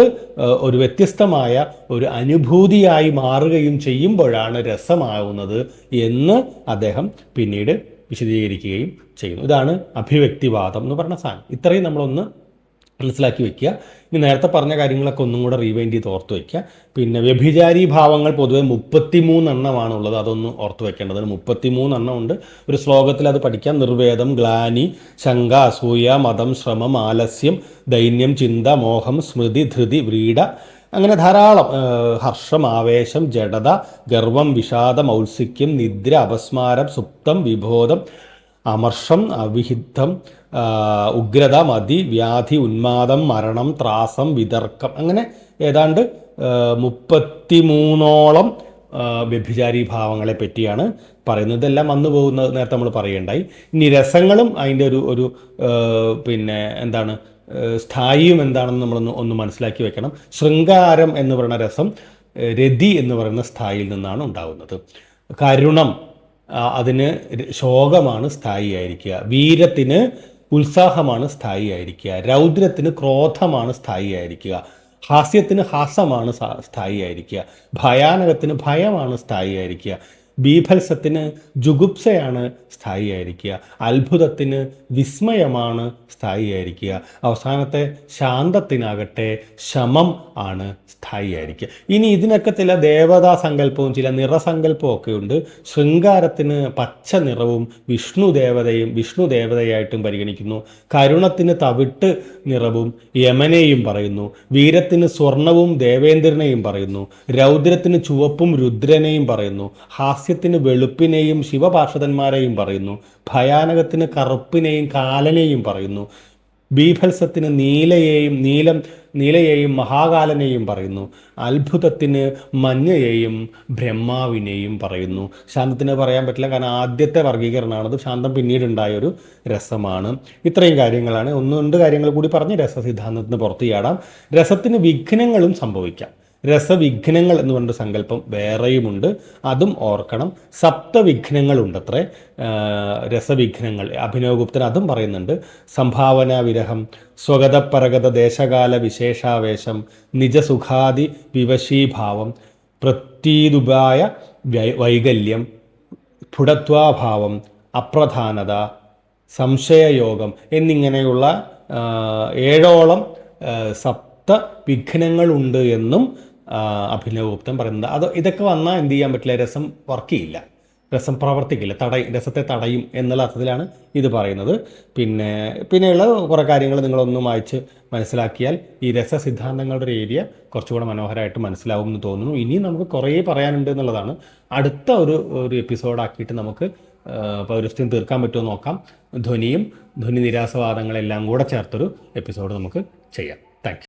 ഒരു വ്യത്യസ്തമായ ഒരു അനുഭൂതിയായി മാറുകയും ചെയ്യുമ്പോഴാണ് രസമാവുന്നത് എന്ന് അദ്ദേഹം പിന്നീട് വിശദീകരിക്കുകയും ചെയ്യുന്നു. ഇതാണ് അഭിവ്യക്തിവാദം എന്ന് പറഞ്ഞ സാധനം. ഇത്രയും നമ്മളൊന്ന് മനസ്സിലാക്കി വെക്കുക. ഇനി നേരത്തെ പറഞ്ഞ കാര്യങ്ങളൊക്കെ ഒന്നും കൂടെ റീവൈൻഡ് ചെയ്ത് ഓർത്ത് വയ്ക്കുക. പിന്നെ വ്യഭിചാരി ഭാവങ്ങൾ പൊതുവെ 33 എണ്ണമാണുള്ളത്. അതൊന്ന് ഓർത്ത് വെക്കേണ്ടത്. 33 എണ്ണം ഉണ്ട്. ഒരു ശ്ലോകത്തിൽ അത് പഠിക്കാം. നിർവേദം, ഗ്ലാനി, ശങ്ക, അസൂയ, മതം, ശ്രമം, ആലസ്യം, ദൈന്യം, ചിന്ത, മോഹം, സ്മൃതി, ധൃതി, വ്രീഡ, അങ്ങനെ ധാരാളം. ഹർഷം, ആവേശം, ജഡത, ഗർവം, വിഷാദം, ഔത്സുക്യം, നിദ്ര, അപസ്മാരം, സുപ്തം, വിബോധം, അമർഷം, അവിഹിതം, ഉഗ്രത, മതി, വ്യാധി, ഉന്മാദം, മരണം, ത്രാസം, വിതർക്കം, അങ്ങനെ ഏതാണ്ട് 33ഓളം വ്യഭിചാരി ഭാവങ്ങളെ പറ്റിയാണ് പറയുന്നത്. ഇതെല്ലാം വന്നു പോകുന്നത് നേരത്തെ നമ്മൾ പറയേണ്ടായി. ഇനി രസങ്ങളും അതിൻ്റെ ഒരു എന്താണ് സ്ഥായിയും എന്താണെന്ന് നമ്മളൊന്ന് മനസ്സിലാക്കി വെക്കണം. ശൃംഗാരം എന്ന് പറയുന്ന രസം രതി എന്ന് പറയുന്ന സ്ഥായിയിൽ നിന്നാണ് ഉണ്ടാകുന്നത്. കരുണം, അതിന് ശോകമാണ് സ്ഥായിയായിരിക്കുക. വീരത്തിന് ഉത്സാഹമാണ് സ്ഥായിയായിരിക്കുക. രൗദ്രത്തിന് ക്രോധമാണ് സ്ഥായിയായിരിക്കുക. ഹാസ്യത്തിന് ഹാസമാണ് സ്ഥായിയായിരിക്കുക. ഭയാനകത്തിന് ഭയമാണ് സ്ഥായിയായിരിക്കുക. ബീഭത്സത്തിന് ജുഗുപ്സയാണ് സ്ഥായിയായിരിക്കുക. അത്ഭുതത്തിന് വിസ്മയമാണ് സ്ഥായിയായിരിക്കുക. അവസാനത്തെ ശാന്തത്തിനാകട്ടെ ശമം ആണ് സ്ഥായിയായിരിക്കുക. ഇനി ഇതിനൊക്കെ ചില ദേവതാ സങ്കല്പവും ചില നിറസങ്കല്പവും ഒക്കെ ഉണ്ട്. ശൃംഗാരത്തിന് പച്ച നിറവും വിഷ്ണു ദേവതയായിട്ടും പരിഗണിക്കുന്നു. കരുണത്തിന് തവിട്ട് നിറവും യമനെയും പറയുന്നു. വീരത്തിന് സ്വർണവും ദേവേന്ദ്രനെയും പറയുന്നു. രൗദ്രത്തിന് ചുവപ്പും രുദ്രനെയും പറയുന്നു. ഹാസ്യത്തിന് വെളുപ്പിനെയും ശിവപാർഷദന്മാരെയും പറയുന്നു. ഭയാനകത്തിന് കറുപ്പിനെയും കാലനെയും പറയുന്നു. ബീഭത്സത്തിന് നീലയെയും മഹാകാലനെയും പറയുന്നു. അത്ഭുതത്തിന് മഞ്ഞയെയും ബ്രഹ്മാവിനെയും പറയുന്നു. ശാന്തത്തിന് പറയാൻ പറ്റില്ല, കാരണം ആദ്യത്തെ വർഗീകരണമാണത്. ശാന്തം പിന്നീടുണ്ടായൊരു രസമാണ്. ഇത്രയും കാര്യങ്ങളാണ്. 1-2 കാര്യങ്ങൾ കൂടി പറഞ്ഞ് രസസിദ്ധാന്തത്തിന് പുറത്ത് ചാടാം. രസത്തിന് വിഘ്നങ്ങളും സംഭവിക്കാം. രസവിഘ്നങ്ങൾ എന്ന് പറഞ്ഞ സങ്കല്പം വേറെയുമുണ്ട്, അതും ഓർക്കണം. സപ്തവിഘ്നങ്ങളുണ്ടത്രേ രസവിഘ്നങ്ങൾ. അഭിനവഗുപ്തൻ അതും പറയുന്നുണ്ട്. സംഭാവന വിരഹം, സ്വഗതപരഗത ദേശകാല വിശേഷാവേശം, നിജസുഖാദി വിവശീഭാവം, പ്രതീതുപായ വൈകല്യം, സ്ഫുടത്വാഭാവം, അപ്രധാനത, സംശയയോഗം എന്നിങ്ങനെയുള്ള 7ഓളം വിഘ്നങ്ങളുണ്ട് എന്നും അഭിനവഗുപ്തൻ പറയുന്നത്. ഇതൊക്കെ വന്നാൽ എന്ത് ചെയ്യാൻ പറ്റില്ല, രസം വർക്ക് ചെയ്യില്ല, രസം പ്രവർത്തിക്കില്ല, രസത്തെ തടയും എന്നുള്ള അർത്ഥത്തിലാണ് ഇത് പറയുന്നത്. പിന്നെയുള്ള കുറേ കാര്യങ്ങൾ നിങ്ങളൊന്നും വായിച്ച് മനസ്സിലാക്കിയാൽ ഈ രസസിദ്ധാന്തങ്ങളുടെ ഒരു ഏരിയ കുറച്ചുകൂടെ മനോഹരമായിട്ട് മനസ്സിലാവും എന്ന് തോന്നുന്നു. ഇനിയും നമുക്ക് കുറേ പറയാനുണ്ട് എന്നുള്ളതാണ്. അടുത്ത ഒരു എപ്പിസോഡാക്കിയിട്ട് നമുക്ക് പൗരസ്ത്യം തീർക്കാൻ പറ്റുമോ നോക്കാം. ധ്വനി നിരാസവാദങ്ങളെല്ലാം കൂടെ ചേർത്തൊരു എപ്പിസോഡ് നമുക്ക് ചെയ്യാം.